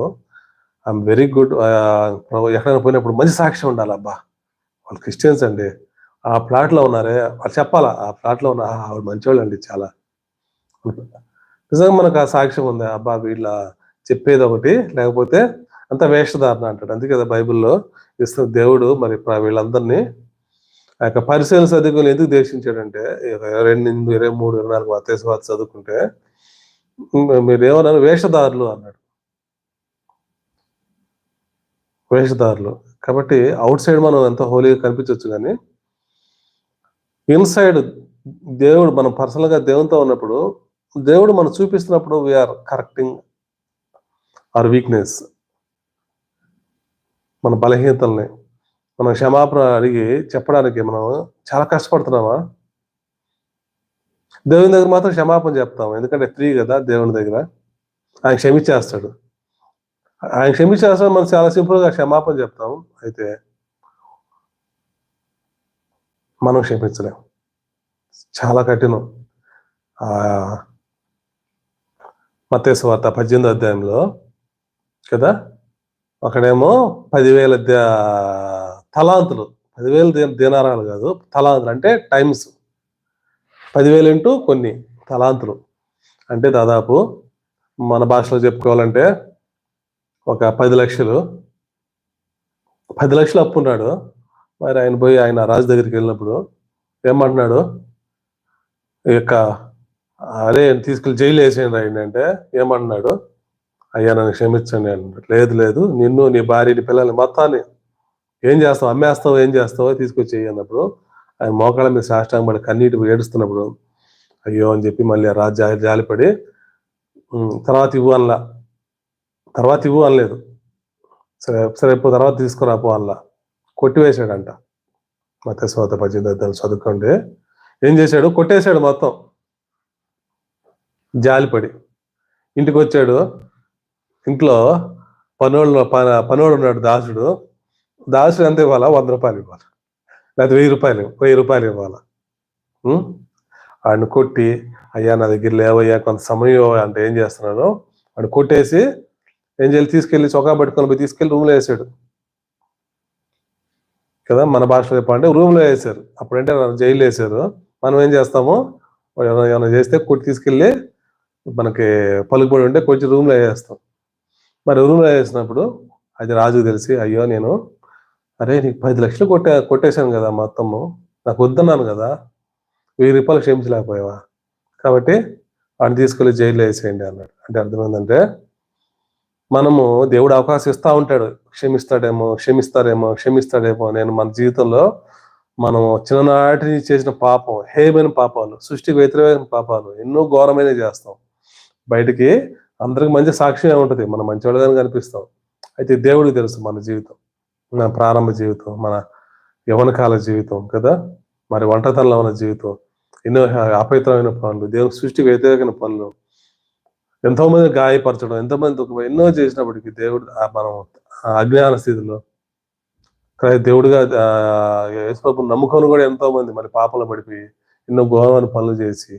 ఐఎమ్ వెరీ గుడ్. ఎక్కడైనా పోయినప్పుడు మంచి సాక్ష్యం ఉండాలి. అబ్బా వాళ్ళు క్రిస్టియన్స్ అండి, ఆ ప్లాట్ లో ఉన్నారే, వాళ్ళు చెప్పాలా, ఆ ప్లాట్ లో ఉన్న ఆవిడ మంచివాళ్ళు అండి చాలా. నిజంగా మనకు ఆ సాక్ష్యం ఉంది. అబ్బా వీళ్ళ చెప్పేది ఒకటి, లేకపోతే అంత వేషధారణ అంటాడు. అందుకే కదా బైబిల్లో ఇస్తున్న దేవుడు మరి వీళ్ళందరినీ ఆ యొక్క పరిశీలన చదువుకుని ఎందుకు దేశించాడంటే, 22, 23, 24 మత్తయి చదువుకుంటే మీరు ఏమన్నారు, వేషధారులు అన్నాడు, వేషధారులు. కాబట్టి అవుట్ సైడ్ మనం ఎంతో హోలీగా కనిపించవచ్చు, కానీ ఇన్సైడ్ దేవుడు, మనం పర్సనల్ గా దేవునితో ఉన్నప్పుడు దేవుడు మనం చూపిస్తున్నప్పుడు వీఆర్ కరెక్టింగ్ అవర్ వీక్నెస్, మన బలహీనతల్ని మనం క్షమాపణ అడిగి చెప్పడానికి మనం చాలా కష్టపడుతున్నామా? దేవుని దగ్గర మాత్రం క్షమాపణ చెప్తాం, ఎందుకంటే ఫ్రీ కదా దేవుని దగ్గర. ఆయన క్షమించేస్తాడు, ఆయన క్షమించేస్తాడు, మనం చాలా సింపుల్ గా క్షమాపణ చెప్తాం. అయితే మనం క్షమించలేం, చాలా కఠినం. మత్తయి సువార్త 18వ అధ్యాయంలో కదా, అక్కడేమో 10,000 తలాంతులు, 10,000 దీనారాలు కాదు, తలాంతులు అంటే టైమ్స్, 10,000 ఇంటూ కొన్ని తలాంతులు అంటే దాదాపు మన భాషలో చెప్పుకోవాలంటే ఒక 10 లక్షలు. 10 లక్షలు అప్పున్నాడు. మరి ఆయన పోయి ఆయన రాజు దగ్గరికి వెళ్ళినప్పుడు ఏమంటున్నాడు, అదే తీసుకెళ్ళి జైలు వేసేయండి ఆయన అంటే ఏమంటున్నాడు, అయ్యా నన్ను క్షమించండి అన్నాడు. లేదు నిన్ను, నీ భార్యని, పిల్లల్ని మొత్తాన్ని ఏం చేస్తావు, అమ్మేస్తావు, ఏం చేస్తావో తీసుకొచ్చి అన్నప్పుడు ఆయన మోకాళ్ళ మీద సాష్టాంగం పడి కన్నీటి ఏడుస్తున్నప్పుడు అయ్యో అని చెప్పి మళ్ళీ ఆ రాజు జాలిపడి తర్వాత ఇవ్వు అనలేదు, సరే ఇప్పుడు తర్వాత తీసుకురాపో అలా కొట్టివేశాడంట. మత్తయి సువార్త 18వ అధ్యాయం చదువుకోండి. ఏం చేశాడు, కొట్టేశాడు మొత్తం. జాలిపడి ఇంటికి వచ్చాడు. ఇంట్లో పనోడు ఉన్నాడు, దాసుడు ఎంత ఇవ్వాలా, 100 రూపాయలు ఇవ్వాలి, లేకపోతే 1000 రూపాయలు ఇవ్వాలా. వాడిని కొట్టి, అయ్యా నా దగ్గర లేవయ్యా కొంత సమయం అంటే ఏం చేస్తున్నాను, వాడిని కొట్టేసి ఏం చేయాలి, తీసుకెళ్ళి చొక్కా పట్టుకొని పోయి తీసుకెళ్ళి రూమ్లో వేసాడు కదా. మన భాషలో చెప్పాలంటే రూమ్లో వేసారు, అప్పుడంటే జైలు వేసారు. మనం ఏం చేస్తాము, వాడు ఏమైనా చేస్తే కొట్టి తీసుకెళ్ళి మనకి పలుకుబడి ఉంటే కొంచెం రూమ్లో వేసేస్తాం. మరి రూమ్లో వేసినప్పుడు అది రాజుకు తెలిసి, అయ్యో నేను అరే నీకు 10 లక్షలు కొట్టేశాను కదా మొత్తము, నాకు వద్దన్నాను కదా, 1000 రూపాయలు క్షమించలేకపోయావా, కాబట్టి వాడిని తీసుకెళ్ళి జైల్లో వేసేయండి అన్నాడు. అంటే అర్థమైందంటే మనము దేవుడు అవకాశం ఇస్తూ ఉంటాడు, క్షమిస్తాడేమో. నేను మన జీవితంలో మనం చిన్ననాటి నుంచి చేసిన పాపం, హేయమైన పాపాలు, సృష్టికి వ్యతిరేకమైన పాపాలు ఎన్నో ఘోరమైనవి చేస్తాం. బయటికి అందరికి మంచి సాక్ష్యం ఉంటుంది, మనం మంచివాళ్ళుగానే కనిపిస్తాం. అయితే దేవుడికి తెలుసు మన జీవితం, మన ప్రారంభ జీవితం, మన యవ్వన కాల జీవితం కదా, మరి ఒంటరితనంలో ఉన్న జీవితం, ఎన్నో అపవిత్రమైన పనులు, దేవుని సృష్టికి వ్యతిరేకమైన పనులు, ఎంతో మంది గాయపరచడం, ఎంతోమంది దుఃఖం, ఎన్నో చేసినప్పటికీ దేవుడు మనం అజ్ఞాన స్థితిలో దేవుడిగా యేసుప్రభుని నమ్ముకొని కూడా ఎంతో మంది మరి పాపంలో పడిపోయి ఎన్నో ఘోరమైన పనులు చేసి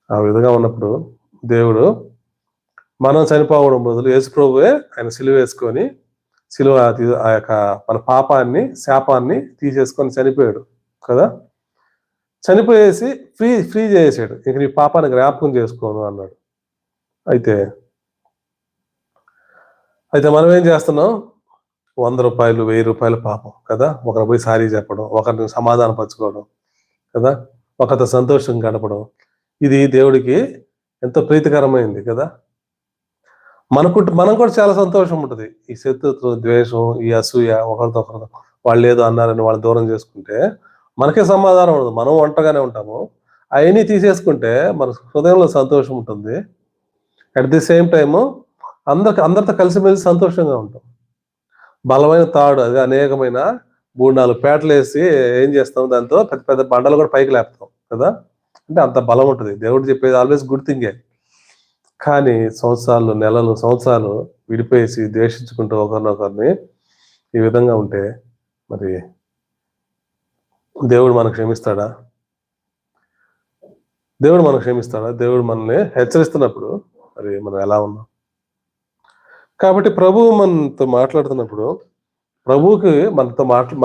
ఆ విధంగా ఉన్నప్పుడు దేవుడు మనం చనిపోవడం బదులు యేసుప్రభువే ఆయన సిలువ వేసుకొని సిలువ ఆ యొక్క మన పాపాన్ని, శాపాన్ని తీసేసుకొని చనిపోయాడు కదా. చనిపోయేసి ఫ్రీ చేసాడు, ఇక నీ పాపాన్ని జ్ఞాపకం చేసుకోను అన్నాడు. అయితే మనం ఏం చేస్తున్నాం, 100 రూపాయలు 1000 రూపాయలు పాపం కదా, ఒకరు పోయి సారీ చెప్పడం, ఒకరిని సమాధానం పరచుకోవడం కదా, ఒకరితో సంతోషం గడపడం, ఇది దేవుడికి ఎంతో ప్రీతికరమైంది కదా. మనం కూడా చాలా సంతోషం ఉంటుంది. ఈ శత్రుత్వం, ద్వేషం, ఈ అసూయ, ఒకరితో వాళ్ళు ఏదో అన్నారని వాళ్ళు దూరం చేసుకుంటే మనకే సమాధానం ఉండదు, మనం ఒంటగానే ఉంటాము. అవన్నీ తీసేసుకుంటే మన హృదయంలో సంతోషం ఉంటుంది. అట్ ది సేమ్ టైము అందరితో కలిసిమెలిసి సంతోషంగా ఉంటాం. బలమైన తాడు అది అనేకమైన 3-4 పేటలు వేసి ఏం చేస్తాం, దాంతో పెద్ద పెద్ద బండలు కూడా పైకి లేపుతాం కదా. అంటే అంత బలం ఉంటుంది. దేవుడు చెప్పేది ఆల్వేస్ గుడ్ థింగే. కానీ నెలలు సంవత్సరాలు విడిపోయేసి ద్వేషించుకుంటూ ఒకరినొకరిని ఈ విధంగా ఉంటే మరి దేవుడు మనకు క్షమిస్తాడా? దేవుడు మనల్ని హెచ్చరిస్తున్నప్పుడు మరి మనం ఎలా ఉన్నాం? కాబట్టి ప్రభువు మనతో మాట్లాడుతున్నప్పుడు ప్రభువుకి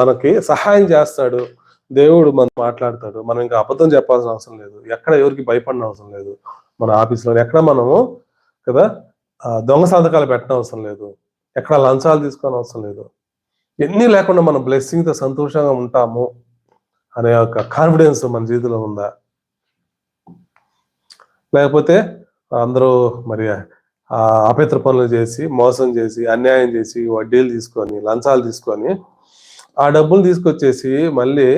మనకి సహాయం చేస్తాడు. దేవుడు మనం మాట్లాడతాడు. మనం ఇంకా అబద్ధం చెప్పాల్సిన అవసరం లేదు, ఎక్కడ ఎవరికి భయపడిన అవసరం లేదు. మన ఆఫీస్లో ఎక్కడ మనము కదా దొంగ సంతకాలు పెట్టడం అవసరం లేదు, ఎక్కడ లంచాలు తీసుకోని అవసరం లేదు. ఎన్ని లేకుండా మనం బ్లెస్సింగ్తో సంతోషంగా ఉంటాము అనే ఒక కాన్ఫిడెన్స్ మన జీవితంలో ఉందా? లేకపోతే అందరూ మరి అపవిత్ర పనులు చేసి, మోసం చేసి, అన్యాయం చేసి, వడ్డీలు తీసుకొని, లంచాలు తీసుకొని ఆ డబ్బులు తీసుకొచ్చేసి మళ్ళీ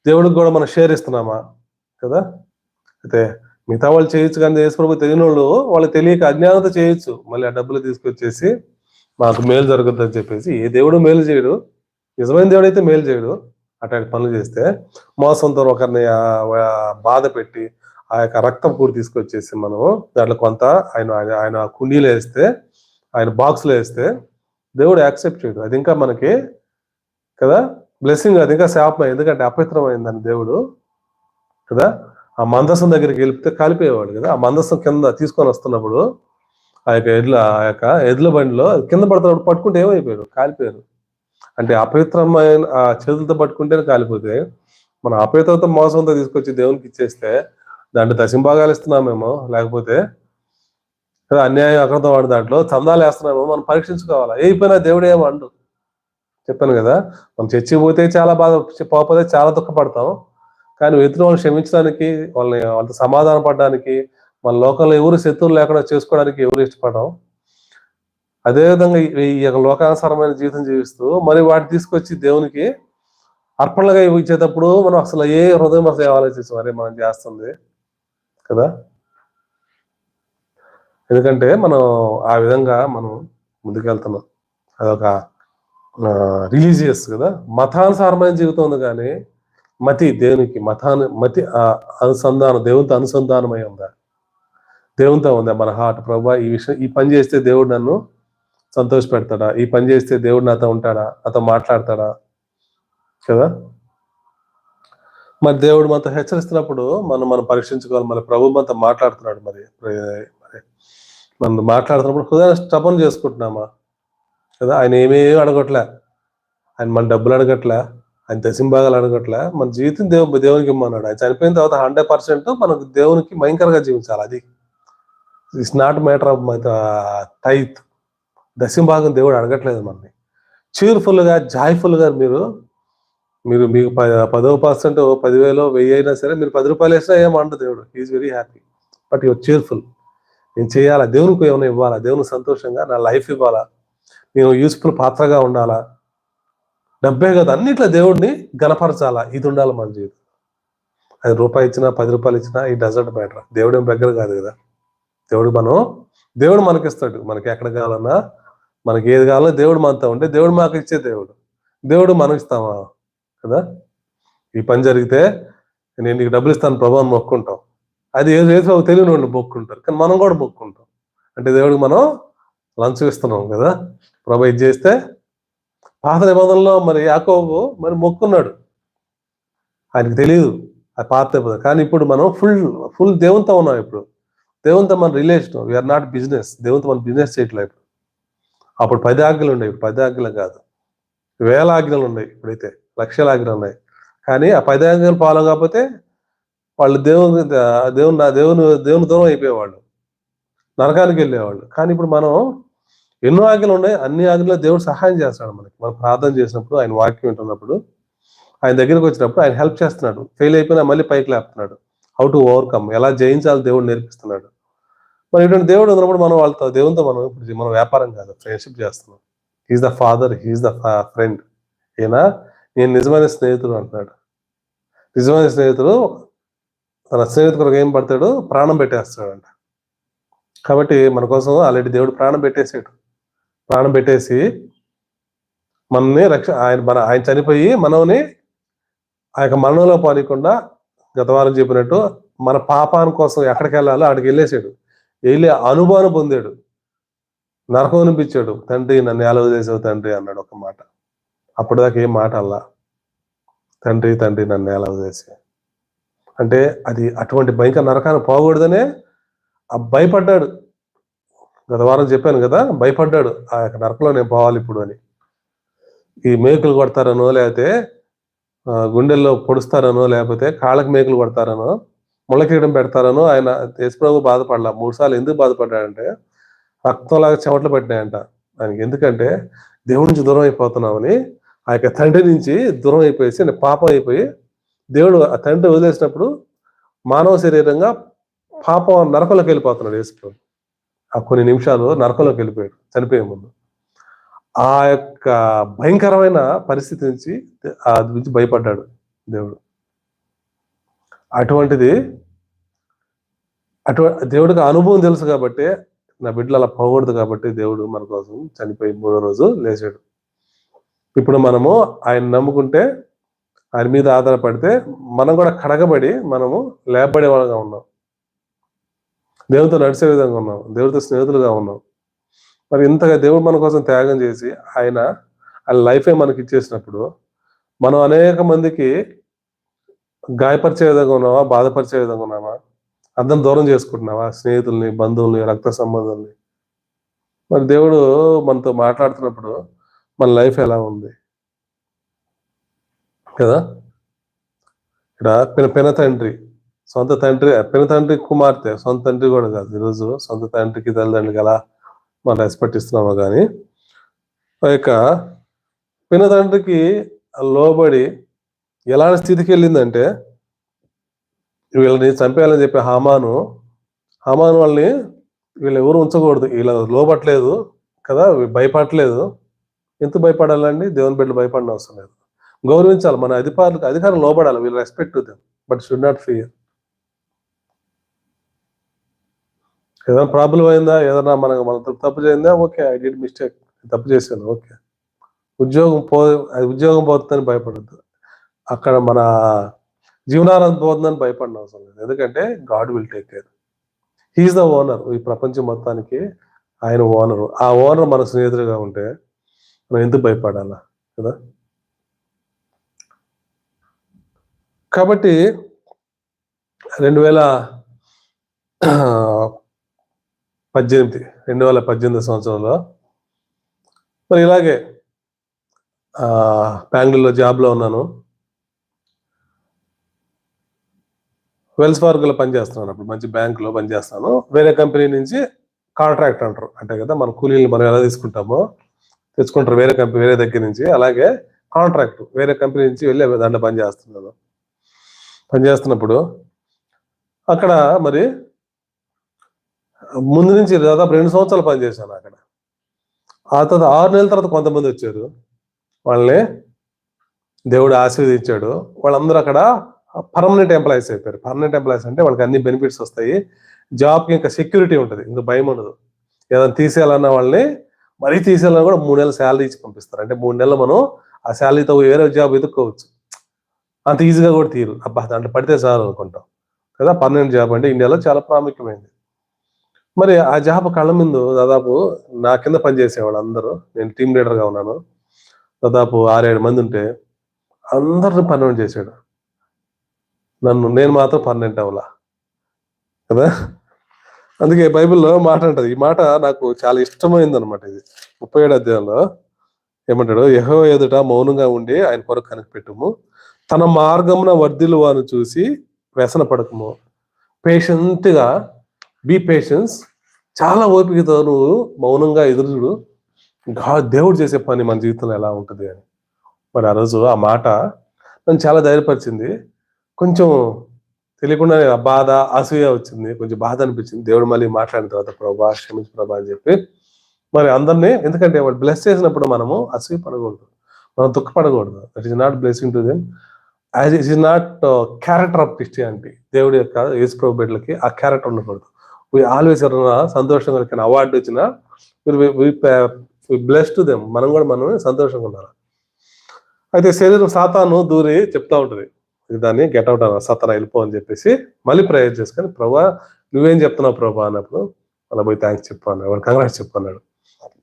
దేవుడికి కూడా మనం షేర్ ఇస్తున్నామా కదా. అయితే మిగతా వాళ్ళు చేయొచ్చు, కానీ యేసుప్రభు తెలియని వాళ్ళు తెలియక అజ్ఞానంతో చేయొచ్చు. మళ్ళీ ఆ డబ్బులు తీసుకొచ్చేసి మాకు మేలు జరుగుతుందని చెప్పేసి, ఏ దేవుడు మేలు చేయడు, నిజమైన దేవుడు అయితే మేలు చేయడు. అట్లాంటి పనులు చేస్తే మోసంతో ఒకరిని బాధ పెట్టి ఆ యొక్క రక్తం పూరి తీసుకొచ్చేసి మనం దాంట్లో కొంత ఆయన కుండీలు వేస్తే, ఆయన బాక్స్లో వేస్తే దేవుడు యాక్సెప్ట్ చేయడు. అది ఇంకా మనకి కదా బ్లెస్సింగ్, అది ఇంకా శాపం. ఎందుకంటే అపవిత్రమైందని దేవుడు కదా. ఆ మందసం దగ్గరికి వెళ్తే కాలిపోయేవాడు కదా. ఆ మందసం కింద తీసుకొని వస్తున్నప్పుడు ఆ యొక్క ఎడ్ల బండిలో కింద పడుతున్నప్పుడు పట్టుకుంటే ఏమైపోయారు, కాలిపోయారు. అంటే అపవిత్రమైన ఆ చేతులతో పట్టుకుంటేనే కాలిపోతే, మన అపవిత్రత మోసంతో తీసుకొచ్చి దేవునికి ఇచ్చేస్తే దాంట్లో దశంభాగాలు ఇస్తున్నామేమో, లేకపోతే అన్యాయం అక్రతం వాడి దాంట్లో చందాలు వేస్తున్నామేమో మనం పరీక్షించుకోవాలా. అయిపోయినా దేవుడు ఏమో అండు. చెప్పాను కదా, మనం చర్చికి పోతే చాలా బాధ, పోతే చాలా దుఃఖపడతాం. కానీ ఎదురు వాళ్ళు క్షమించడానికి, వాళ్ళతో సమాధాన పడడానికి, మన లోకంలో ఎవరు శత్రువులు లేకుండా చేసుకోవడానికి ఎవరు ఇష్టపడడం. అదేవిధంగా ఈ యొక్క లోకానుసారమైన జీవితం జీవిస్తూ మరి వాటిని తీసుకొచ్చి దేవునికి అర్పణలుగా ఇచ్చేటప్పుడు మనం అసలు ఏ హృదయం అసలు ఆలోచించాం, అరే మనం చేస్తుంది కదా. ఎందుకంటే మనం ఆ విధంగా మనం ముందుకెళ్తున్నాం. అదొక రిలీజియస్ కదా, మతానుసారమైన జీవితం ఉంది. కానీ దేవునికి మతి అనుసంధానం, దేవునితో అనుసంధానమై ఉందా, దేవునితో ఉందా మన హార్ట్? ప్రభా ఈ పని చేస్తే దేవుడు నన్ను సంతోష పెడతాడా, ఈ పని చేస్తే దేవుడు నాతో ఉంటాడా, నాతో మాట్లాడతాడా కదా. మరి దేవుడు మనతో హెచ్చరిస్తున్నప్పుడు మనం పరీక్షించుకోవాలి. మరి ప్రభు మనతో మాట్లాడుతున్నాడు, మరి మనం మాట్లాడుతున్నప్పుడు హృదయాన్ని స్టబన్ చేసుకుంటున్నామా కదా. ఆయన ఏమేమి అడగట్లే, ఆయన మన డబ్బులు అడగట్లే, ఆయన దశంభాగాలు అడగట్లే, మన జీవితం దేవునికి ఇమ్మన్నాడు. ఆయన చనిపోయిన తర్వాత 100% మనకు దేవునికి భయంకరంగా జీవించాలి. అది it's not matter of tithe. దశంభాగం దేవుడు అడగట్లేదు మనని. చీర్ఫుల్గా జాయ్ఫుల్గా మీరు మీకు 10% 10,000 1000 అయినా సరే మీరు 10 రూపాయలు వేసినా ఏమంటారు దేవుడు. Is very happy. But your cheerful. నేను చేయాలా, దేవునికి ఏమైనా ఇవ్వాలా, దేవునికి సంతోషంగా నా లైఫ్ ఇవ్వాలా, నేను యూస్ఫుల్ పాత్రగా ఉండాలా, డబ్బే కదా అన్నిట్లో దేవుడిని గణపరచాలా, ఇది ఉండాలి మన జీవితం. అది రూపాయి ఇచ్చినా 10 రూపాయలు ఇచ్చినా ఈ డజంట్ మ్యాటర్. దేవుడు ఏం దగ్గర కాదు కదా. దేవుడు మనకిస్తాడు. మనకి ఎక్కడ కావాలన్నా, మనకి ఏది కావాలన్నా దేవుడు మనతో ఉంటే దేవుడు మాకు ఇచ్చే దేవుడు మనం ఇస్తామా కదా. ఈ పని జరిగితే నేను నీకు డబ్బులు ఇస్తాను ప్రభు అని మొక్కుంటాం. అది ఏదో తెలియని వాళ్ళు మొక్కుంటారు, కానీ మనం కూడా మొక్కుంటాం. అంటే దేవుడికి మనం లంచం ఇస్తున్నాం కదా. ప్రభు ఇది చేస్తే పాత నిబంధనలో మరి యాకోబు మరి మొక్కున్నాడు, ఆయనకు తెలియదు ఆ పాత నిబంధన. కానీ ఇప్పుడు మనం ఫుల్ దేవునితో ఉన్నాం. ఇప్పుడు దేవునితో మన రిలేషన్, వీఆర్ నాట్ బిజినెస్. దేవునితో మనం బిజినెస్ చేయట్లేదు. అప్పుడు 10 ఆజ్ఞలు ఉన్నాయి, ఇప్పుడు 10 ఆజ్ఞలు కాదు, 1000 ఆజ్ఞలు ఉన్నాయి. ఇప్పుడైతే లక్షల ఆజ్ఞలు ఉన్నాయి. కానీ ఆ 10 ఆజ్ఞలు ఫాలో కాకపోతే వాళ్ళు దేవుని దూరం అయిపోయేవాళ్ళు, నరకానికి వెళ్ళేవాళ్ళు. కానీ ఇప్పుడు మనం ఎన్నో ఆజ్ఞలు ఉన్నాయి, అన్ని ఆజ్ఞలు దేవుడు సహాయం చేస్తాడు మనకి. మనం ప్రార్థన చేసినప్పుడు, ఆయన వాక్యం వింటున్నప్పుడు, ఆయన దగ్గరికి వచ్చినప్పుడు ఆయన హెల్ప్ చేస్తున్నాడు. ఫెయిల్ అయిపోయినా మళ్ళీ పైకి లేపుతున్నాడు. హౌ టు ఓవర్కమ్, ఎలా జయించాలి దేవుడు నేర్పిస్తున్నాడు. మరి ఇటువంటి దేవుడు ఉన్నప్పుడు మనం వాళ్ళతో దేవునితో మనం వ్యాపారం కాదు, ఫ్రెండ్షిప్ చేస్తున్నాం. He's the father, he's the friend. ఈయన నేను నిజమైన స్నేహితుడు అంటున్నాడు. నిజమైన స్నేహితుడు తన స్నేహితుడికి ఏం పడతాడు, ప్రాణం పెట్టేస్తాడంట. కాబట్టి మన కోసం ఆల్రెడీ దేవుడు ప్రాణం పెట్టేసి మనల్ని ఆయన చనిపోయి మనల్ని ఆ యొక్క మరణంలో పానీయకుండా, గత వారం చెప్పినట్టు మన పాపాని కోసం ఎక్కడికి వెళ్ళాలో అక్కడికి వెళ్ళి అనుభవాన్ని పొందాడు. నరకం అనిపించాడు. తండ్రి నన్ను ఎలా వదిలేసావు తండ్రి అన్నాడు ఒక మాట. అప్పటిదాకా ఏం మాట అల్లా, తండ్రి నన్ను ఎలా వదిలేసావు అంటే అది అటువంటి భయంకర నరకాన్ని పోకూడదనే భయపడ్డాడు. గత వారం చెప్పాను కదా, భయపడ్డాడు ఆ యొక్క నరకంలో నేను పోవాలి ఇప్పుడు అని. ఈ మేకులు కొడతారనో, లేకపోతే గుండెల్లో పొడుస్తారనో, లేకపోతే కాళ్ళకి మేకులు కొడతారనో, ముళ్ళకిరీటం పెడతారనో ఆయన యేసుప్రభు బాధపడలా. 3 సార్లు ఎందుకు బాధపడ్డాడంటే రక్తంలాగా చెమటలు పట్టినాయంట ఆయనకి. ఎందుకంటే దేవుడి నుంచి దూరం అయిపోతున్నామని, ఆ యొక్క తండ్రి నుంచి దూరం అయిపోయేసి పాపం అయిపోయి, దేవుడు ఆ తండ్రి వదిలేసినప్పుడు మానవ శరీరంగా పాపం నరకంలోకి వెళ్ళిపోతున్నాడు యేసుప్రభు. ఆ కొన్ని నిమిషాలు నరకంలోకి వెళ్ళిపోయాడు చనిపోయే ముందు. ఆ యొక్క భయంకరమైన పరిస్థితి నుంచి భయపడ్డాడు దేవుడు. దేవుడికి అనుభవం తెలుసు కాబట్టి, నా బిడ్డలు అలా పోకూడదు కాబట్టి దేవుడు మన కోసం చనిపోయి 3వ రోజు లేచాడు. ఇప్పుడు మనము ఆయన నమ్ముకుంటే, ఆయన మీద ఆధారపడితే మనం కూడా కడగబడి మనము లేపబడే వాళ్ళగా ఉన్నాం, దేవుడితో నడిచే విధంగా ఉన్నాం, దేవుడితో స్నేహితులుగా ఉన్నాం. మరి ఇంతగా దేవుడు మన కోసం త్యాగం చేసి ఆయన లైఫే మనకి ఇచ్చేసినప్పుడు మనం అనేక మందికి గాయపరిచే విధంగా ఉన్నావా, బాధపరిచే విధంగా ఉన్నావా, అర్థం దూరం చేసుకుంటున్నావా, స్నేహితుల్ని, బంధువుల్ని, రక్త సంబంధాలని. మరి దేవుడు మనతో మాట్లాడుతున్నప్పుడు మన లైఫ్ ఎలా ఉంది కదా. ఇక్కడ పెన తండ్రి, సొంత తండ్రి, పెన తండ్రి కుమార్తె, సొంత తండ్రి కూడా కాదు. ఈరోజు సొంత తండ్రికి తల్లిదండ్రులకి ఎలా మనం రెస్పెక్ట్ ఇస్తున్నామో కానీ, ఆ యొక్క పెన తండ్రికి లోబడి ఎలాంటి స్థితికి వెళ్ళిందంటే, వీళ్ళని చంపేయాలని చెప్పి హామాను వాళ్ళని వీళ్ళు ఎవరు ఉంచకూడదు, వీళ్ళ లోబట్లేదు కదా, భయపడలేదు. ఎంత భయపడాలండి? దేవుని బిడ్డలు భయపడిన అవసరం లేదు. గౌరవించాలి, మన అధికారం లోబడాలి. వీళ్ళు respect them but should not fear. ఏదైనా ప్రాబ్లం అయిందా, ఏదైనా మన తప్పు చేయిందా, ఓకే ఐ డిడ్ మిస్టేక్, తప్పు చేశాను, ఓకే. ఉద్యోగం పోతుందని భయపడద్దు, అక్కడ మన జీవనానందం పోతుందని భయపడిన అవసరం లేదు. ఎందుకంటే God will take care. He's the owner. ఈ ప్రపంచం మొత్తానికి ఆయన ఓనరు. ఆ ఓనర్ మన స్నేహితుడిగా ఉంటే మనం ఎందుకు భయపడాలా కదా. కాబట్టి 2018 సంవత్సరంలో మరి ఇలాగే బెంగళూరులో జాబ్లో ఉన్నాను. వెల్స్ ఫార్గోలో పనిచేస్తున్నాను. అప్పుడు మంచి బ్యాంకులో పనిచేస్తాను. వేరే కంపెనీ నుంచి కాంట్రాక్ట్ అంటారు అంటే కదా, మన కూలీలు మనం ఎలా తీసుకుంటామో తెచ్చుకుంటారు వేరే కంపెనీ, వేరే దగ్గర నుంచి. అలాగే కాంట్రాక్ట్ వేరే కంపెనీ నుంచి వెళ్ళి దాంట్లో పనిచేస్తున్నప్పుడు అక్కడ మరి ముందు నుంచి దాదాపు 2 సంవత్సరాలు పనిచేశాను అక్కడ. ఆ తర్వాత 6 నెలల తర్వాత కొంతమంది వచ్చారు. వాళ్ళని దేవుడు ఆశీర్వదించాడు. వాళ్ళందరూ అక్కడ పర్మనెంట్ ఎంప్లాయీస్ అయిపోయారు. పర్మనెంట్ ఎంప్లాయీస్ అంటే వాళ్ళకి అన్ని బెనిఫిట్స్ వస్తాయి. జాబ్కి ఇంకా సెక్యూరిటీ ఉంటుంది, ఇంకా భయం ఉండదు. ఏదైనా తీసేయాలన్న వాళ్ళని మరీ తీసేయాలన్నా కూడా 3 నెలల శాలరీ ఇచ్చి పంపిస్తారు. అంటే 3 నెలలు మనం ఆ శాలరీతో వేరే జాబ్ ఎదుక్కోవచ్చు. అంత ఈజీగా కూడా తీరు. అబ్బా దాంట్లో పడితే చాలు అనుకుంటాం కదా. పర్మనెంట్ జాబ్ అంటే ఇండియాలో చాలా ప్రాముఖ్యమైనది. మరి ఆ జాబ్ కళ్ళ ముందు దాదాపు నా కింద పనిచేసేవాళ్ళు అందరూ, నేను టీమ్ లీడర్గా ఉన్నాను, దాదాపు 6-7 మంది ఉంటే అందరిని పర్మనెంట్ చేశాడు. నేను మాత్రం పర్మనెంట్ అవ్వలా కదా. అందుకే బైబిల్లో మాట అంటది, ఈ మాట నాకు చాలా ఇష్టమైంది అనమాట. ఇది 37 అధ్యాయంలో ఏమంటాడు, యెహోవా ఎదుట మౌనంగా ఉండి ఆయన కొరకు కనిపెట్టుము, తన మార్గమున వర్ధిల్లు వారిని చూసి వ్యసన పడకము. పేషెంట్గా బీ పేషెన్స్, చాలా ఓపికతో నువ్వు మౌనంగా ఎదురుడు దేవుడు చేసే పని మన జీవితంలో ఎలా ఉంటుంది అని. మరి ఆ రోజు ఆ మాట నన్ను చాలా ధైర్యపరిచింది. కొంచెం తెలియకుండానే బాధ, అసూయ వచ్చింది, కొంచెం బాధ అనిపించింది. దేవుడు మళ్ళీ మాట్లాడిన తర్వాత ప్రభా క్షమించు ప్రభా అని చెప్పి మరి అందరినీ, ఎందుకంటే వాడు బ్లెస్ చేసినప్పుడు మనము అసూయ పడకూడదు, మనం దుఃఖపడకూడదు. That is not blessing to them, as it is not character of Christianity. దేవుడి యొక్క యేసు ప్రభు బిడ్డలకి ఆ క్యారెక్టర్ ఉండకూడదు. ఆల్వేస్ ఎవరైనా సంతోషంగా అవార్డు వచ్చినా బ్లెస్ టు దెమ్, మనం కూడా సంతోషంగా ఉండాలి. అయితే శరీరం సాతాను దూరి చెప్తా ఉంటుంది, దాన్ని గెట్అవుట్ అన్న సతరా వెళ్ళిపో అని చెప్పేసి మళ్ళీ ప్రేయర్ చేసుకొని, ప్రభా నువ్వేం చెప్తున్నావు ప్రభా అన్నప్పుడు వాళ్ళ పోయి థ్యాంక్స్ చెప్పు అన్నాడు, వాళ్ళు కంగ్రాట్స్ చెప్పు అన్నాడు.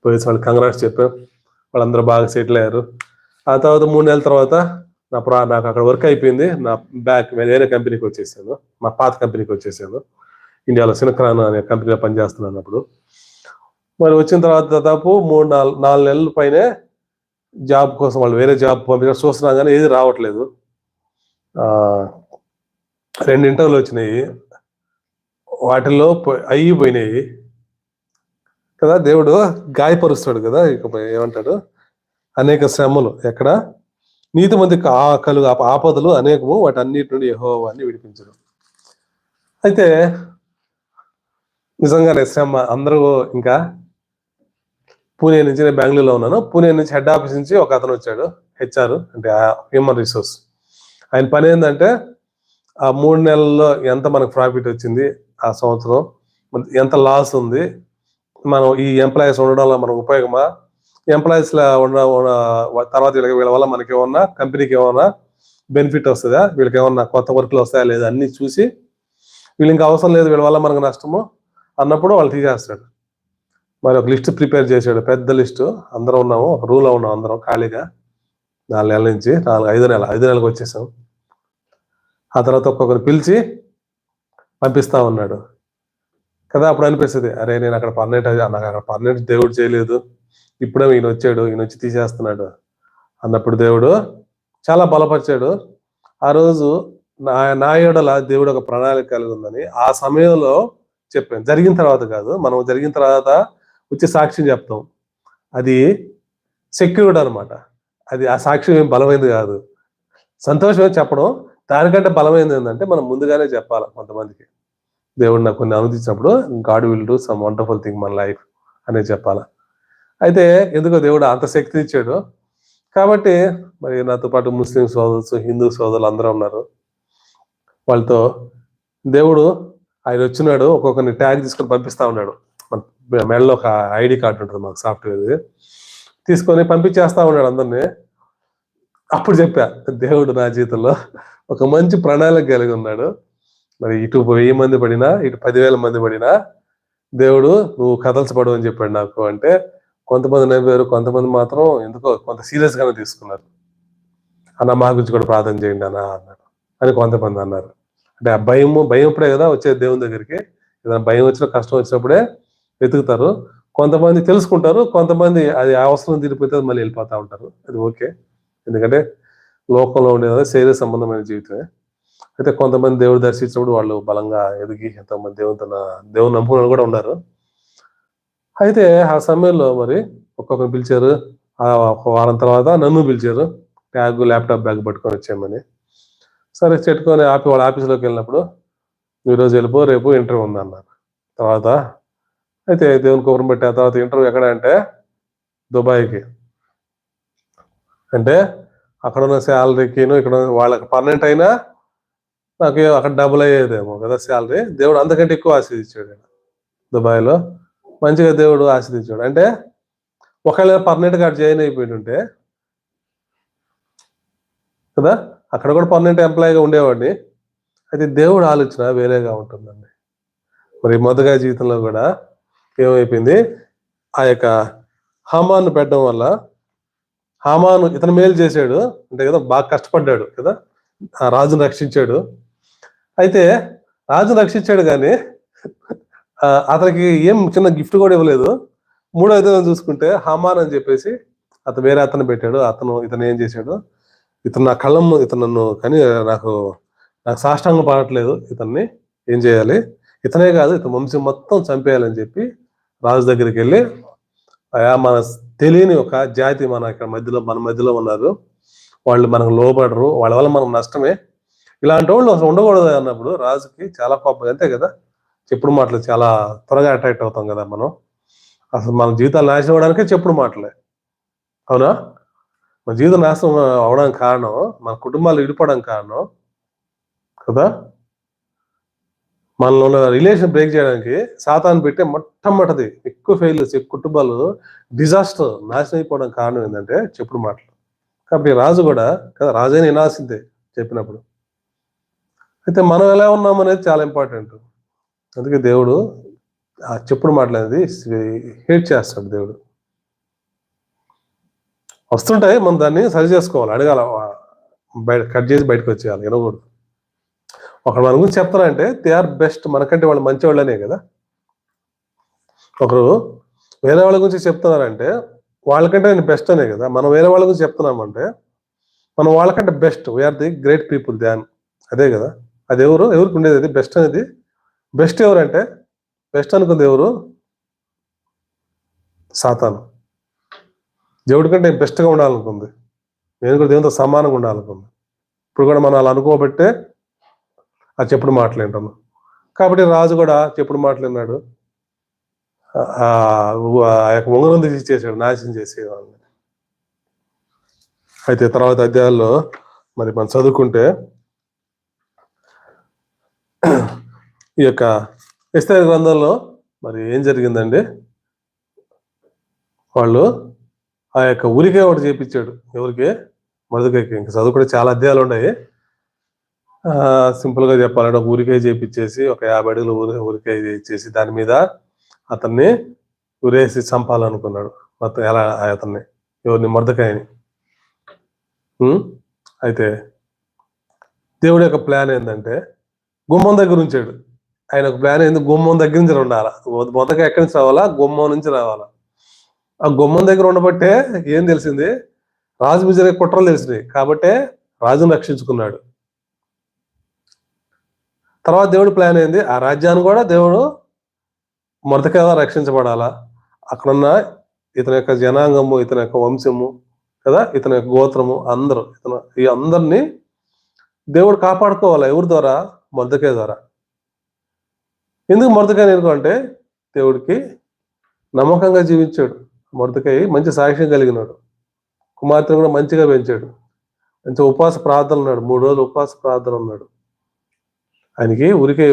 పోయేసి వాళ్ళు కంగ్రాట్స్ చెప్పారు. వాళ్ళందరూ బాగా సెటిల్ అయ్యారు. ఆ తర్వాత 3 నెలల తర్వాత నాకు అక్కడ వర్క్ అయిపోయింది. నా వేరే కంపెనీకి వచ్చేసాను, మా పాత కంపెనీకి వచ్చేసాను. ఇండియాలో సినక్రాన్ అనే కంపెనీలో పనిచేస్తున్నాను. అప్పుడు మరి వచ్చిన తర్వాత దాదాపు 3-4 నెలల పైనే జాబ్ కోసం వాళ్ళు వేరే జాబ్ పంపించడం చూస్తున్నాం, కానీ ఏది రావట్లేదు. 2 ఇంటర్వ్యూలు వచ్చినాయి, వాటిల్లో అయిపోయినాయి కదా. దేవుడు గాయపరుస్తాడు కదా. ఇక ఏమంటాడు, అనేక శ్రమలు ఎక్కడ నీతిమంతికి కలుగు ఆపదలు అనేకము, వాటి అన్నిటి నుండి యెహోవాని విడిపించడు. అయితే నిజంగానే శ్రమ. అందరూ ఇంకా పూణే నుంచి, నేను బెంగళూరులో ఉన్నాను, పూణే నుంచి హెడ్ ఆఫీస్ నుంచి ఒక అతను వచ్చాడు, హెచ్ఆర్ అంటే హ్యూమన్ రిసోర్స్. ఆయన పని ఏంటంటే ఆ 3 నెలల్లో ఎంత మనకు ప్రాఫిట్ వచ్చింది, ఆ సంవత్సరం ఎంత లాస్ ఉంది, మనం ఈ ఎంప్లాయీస్ ఉండడం వల్ల మనకు ఉపయోగమా, ఎంప్లాయీస్ తర్వాత వీళ్ళ వల్ల మనకి ఏమన్నా, కంపెనీకి ఏమన్నా బెనిఫిట్ వస్తుందా, వీళ్ళకి ఏమన్నా కొత్త వర్క్లు వస్తాయా లేదా అన్ని చూసి, వీళ్ళు ఇంకా అవసరం లేదు వీళ్ళ వల్ల మనకు నష్టము అన్నప్పుడు వాళ్ళు తీసేస్తాడు. మరి ఒక లిస్ట్ ప్రిపేర్ చేశాడు, పెద్ద లిస్టు. అందరం ఉన్నాము, ఒక రూల్లో ఉన్నాం అందరం ఖాళీగా. 4 నెలల నుంచి 5 నెలలకు వచ్చేసాం. ఆ తర్వాత ఒక్కొక్కరు పిలిచి పంపిస్తా ఉన్నాడు కదా. అప్పుడు అనిపిస్తుంది, అరే నేను అక్కడ నాకు అక్కడ పర్మనెంట్ దేవుడు చేయలేదు, ఇప్పుడే ఈయన వచ్చాడు, ఈయన వచ్చి తీసేస్తున్నాడు అన్నప్పుడు దేవుడు చాలా బలపరిచాడు. ఆ రోజు నా ఏడల దేవుడు ఒక ప్రణాళిక కలిగి ఉందని ఆ సమయంలో చెప్పాను. జరిగిన తర్వాత కాదు, మనం జరిగిన తర్వాత వచ్చి సాక్ష్యం చెప్తాం, అది సెక్యూర్డ్ అనమాట. అది ఆ సాక్ష్యం ఏం బలమైనది కాదు, సంతోషమే చెప్పడం. దానికంటే బలమైనది ఏంటంటే మనం ముందుగానే చెప్పాలి కొంతమందికి, దేవుడు నాకు కొన్ని అనుమతించినప్పుడు God will do some wonderful thing my life అనేది చెప్పాలి. అయితే ఎందుకో దేవుడు అంత శక్తి ఇచ్చాడు కాబట్టి, మరి నాతో పాటు ముస్లిం సోదరులు, హిందూ సోదరులు అందరూ ఉన్నారు. వాళ్ళతో దేవుడు ఆయన వచ్చినాడు, ఒక్కొక్కరిని ట్యాగ్ తీసుకొని పంపిస్తా ఉన్నాడు. మెడలో ఒక ఐడి కార్డు ఉంటుంది మాకు, సాఫ్ట్వేర్ తీసుకొని పంపించేస్తా ఉన్నాడు అందరినీ. అప్పుడు చెప్పా, దేవుడు నా జీవితంలో ఒక మంచి ప్రణాళిక కలిగి ఉన్నాడు. మరి ఇటు 1000 మంది పడినా, ఇటు 10,000 మంది పడినా దేవుడు నువ్వు కదల్చబడు అని చెప్పాడు నాకు. అంటే కొంతమంది నవ్వారు, కొంతమంది మాత్రం ఎందుకో కొంత సీరియస్ గానే తీసుకున్నారు. అన్న మా గురించి కూడా ప్రార్థన చేయండి అన్న అన్నారు అని కొంతమంది అన్నారు. అంటే ఆ భయం ఇప్పుడే కదా వచ్చేది దేవుని దగ్గరికి. ఏదైనా భయం వచ్చినా, కష్టం వచ్చినప్పుడే వెతుకుతారు. కొంతమంది తెలుసుకుంటారు, కొంతమంది అది అవసరం తీరిపోతే మళ్ళీ వెళ్ళిపోతా ఉంటారు. అది ఓకే, ఎందుకంటే లోకంలో ఉండేది శరీర సంబంధమైన జీవితమే. అయితే కొంతమంది దేవుడు దర్శించినప్పుడు వాళ్ళు బలంగా ఎదిగి ఎంతోమంది దేవుని నమ్ముకున్న కూడా ఉన్నారు. అయితే ఆ సమయంలో మరి ఒక్కొక్కరు పిలిచారు. ఒక వారం తర్వాత నన్ను పిలిచారు, ల్యాప్టాప్ బ్యాగ్ పట్టుకొని వచ్చామని. సరే చెట్టుకొని వాళ్ళ ఆఫీస్లోకి వెళ్ళినప్పుడు ఈరోజు వెళ్ళిపో, రేపు ఇంటర్వ్యూ ఉందన్నారు. తర్వాత అయితే దేవుని కోపం పెట్టి ఆ తర్వాత ఇంటర్వ్యూ ఎక్కడ అంటే దుబాయ్కి. అంటే అక్కడ ఉన్న శాలరీకిను ఇక్కడ వాళ్ళకి పర్మనెంట్ అయినా నాకు అక్కడ డబుల్ అయ్యేదేమో కదా శాలరీ. దేవుడు అంతకంటే ఎక్కువ ఆశీర్దించాడు దుబాయ్లో. మంచిగా దేవుడు ఆశీర్దించాడు. అంటే ఒకవేళ పర్మనెంట్గా జాయిన్ అయిపోయి ఉంటే కదా అక్కడ కూడా పర్మనెంట్ ఎంప్లాయీగా ఉండేవాడిని. అయితే దేవుడు ఆలోచన వేరేగా ఉంటుందండి. మరి మొదటి జీవితంలో కూడా ఏమైపోయింది, ఆ యొక్క హామాను పెట్టడం వల్ల హామాను ఇతను మేలు చేశాడు అంటే కదా, బాగా కష్టపడ్డాడు కదా, ఆ రాజును రక్షించాడు. అయితే రాజును రక్షించాడు కానీ అతనికి ఏం చిన్న గిఫ్ట్ కూడా ఇవ్వలేదు. మూడో విధంగా చూసుకుంటే హామాన్ అని చెప్పేసి అతను వేరే అతను పెట్టాడు. ఇతను ఏం చేశాడు, ఇతను నా కళ్ళము ఇతను నన్ను కానీ నాకు సాష్టాంగం పడట్లేదు, ఇతన్ని ఏం చేయాలి, ఇతనే కాదు ఇతను వంశం మొత్తం చంపేయాలని చెప్పి రాజు దగ్గరికి వెళ్ళి, మన తెలియని ఒక జాతి మన మధ్యలో ఉన్నారు, వాళ్ళు మనకు లోబడరు, వాళ్ళ వల్ల మనకు నష్టమే, ఇలాంటి వాళ్ళు అసలు ఉండకూడదు అన్నప్పుడు రాజుకి చాలా కోపం. అంతే కదా, చెప్పుడు మాటలు చాలా త్వరగా అట్రాక్ట్ అవుతాం కదా మనం. అసలు మన జీవితాలు నాశనం అవడానికే చెప్పుడు మాటలే, అవునా? మన జీవితం నాశనం అవడానికి కారణం, మన కుటుంబాలు విడిపోవడానికి కారణం కదా, మనలో ఉన్న రిలేషన్ బ్రేక్ చేయడానికి సాతాను పెట్టే మొట్టమొదటిది ఎక్కువ ఫెయిల్యూర్స్, కుటుంబాలు డిజాస్టర్ నాశనం అయిపోవడానికి కారణం ఏంటంటే చెప్పుడు మాటలు. కాబట్టి రాజు కూడా కదా, రాజైనా వినాల్సిందే చెప్పినప్పుడు. అయితే మనం ఎలా ఉన్నాం అనేది చాలా ఇంపార్టెంట్. అందుకే దేవుడు ఆ చెప్పుడు మాటలనేది హేట్ చేస్తాడు. దేవుడు వస్తుంటాయి, మనం దాన్ని సరి చేసుకోవాలి, అడగాల, కట్ చేసి బయటకు వచ్చేయాలి, వినకూడదు. ఒకరు మన గురించి చెప్తారంటే దే ఆర్ బెస్ట్, మనకంటే వాళ్ళు మంచి వాళ్ళనే కదా. ఒకరు వేరే వాళ్ళ గురించి చెప్తున్నారంటే వాళ్ళకంటే నేను బెస్ట్ అనే కదా. మనం వేరే వాళ్ళ గురించి చెప్తున్నామంటే మనం వాళ్ళకంటే best, we're the great people than, అదే కదా. అది ఎవరికి ఉండేది అది బెస్ట్ అనేది. బెస్ట్ ఎవరంటే బెస్ట్ అనుకుంది ఎవరు, సాతాను. దేవుడి కంటే బెస్ట్గా ఉండాలనుకుంది, నేను కూడా దేవునితో సమానంగా ఉండాలనుకుంది. ఇప్పుడు కూడా మనం అలా అనుకోబట్టే ఆ చెప్పుడు మాట్లాడింటాను. కాబట్టి రాజు కూడా చెప్పుడు మాట్లాడినాడు, ఆ యొక్క ఉంగరం తీసేసాడు, నాశనం చేసేవాళ్ళని. అయితే తర్వాత అధ్యాయాల్లో మరి మనం చదువుకుంటే ఈ యొక్క ఎస్తేరు గ్రంథంలో మరి ఏం జరిగిందండి, వాళ్ళు ఆ యొక్క ఉరికే ఒకటి చేపించాడు. ఎవరికి? మొదటికి. ఇంకా చదువుకుంటే చాలా అధ్యాయాలు ఉన్నాయి. సింపుల్ గా చెప్పాలంటే ఒక ఊరికే చేపించేసి ఒక 50 అడుగులు ఊరికే చేసి దాని మీద అతన్ని ఉరేసి చంపాలనుకున్నాడు. మొత్తం ఎలా అతన్ని, ఎవరిని? మొర్దెకాయిని. అయితే దేవుడి యొక్క ప్లాన్ ఏంటంటే గుమ్మం దగ్గర ఉంచాడు. ఆయన ఒక ప్లాన్ ఏంది, గుమ్మం దగ్గర నుంచి ఉండాలా. మొదటగా ఎక్కడి నుంచి రావాలా? గుమ్మం నుంచి రావాలా. ఆ గుమ్మం దగ్గర ఉండబట్టే ఏం తెలిసింది, రాజు మీద జరిగే కుట్రలు తెలిసినాయి కాబట్టే రాజును రక్షించుకున్నాడు. తర్వాత దేవుడు ప్లాన్ ఏంది, ఆ రాజ్యాన్ని కూడా దేవుడు మొదటగా రక్షించబడాలా. అక్కడున్న ఇతని యొక్క జనాంగము, ఇతని యొక్క వంశము కదా, ఇతని యొక్క గోత్రము అందరూ, ఈ అందరినీ దేవుడు కాపాడుకోవాలా. ఎవరి ద్వారా? మొర్దెకాయి ద్వారా. ఎందుకు మొర్దెకాయి ఎందుకంటే దేవుడికి నమ్మకంగా జీవించాడు. మొర్దెకాయి మంచి సాక్ష్యం కలిగినాడు, కుమార్తెను కూడా మంచిగా పెంచాడు, మంచి ఉపవాస ప్రార్థన ఉన్నాడు, 3 రోజులు ఉపవాస ప్రార్థన ఉన్నాడు. ఆయనకి ఉరికి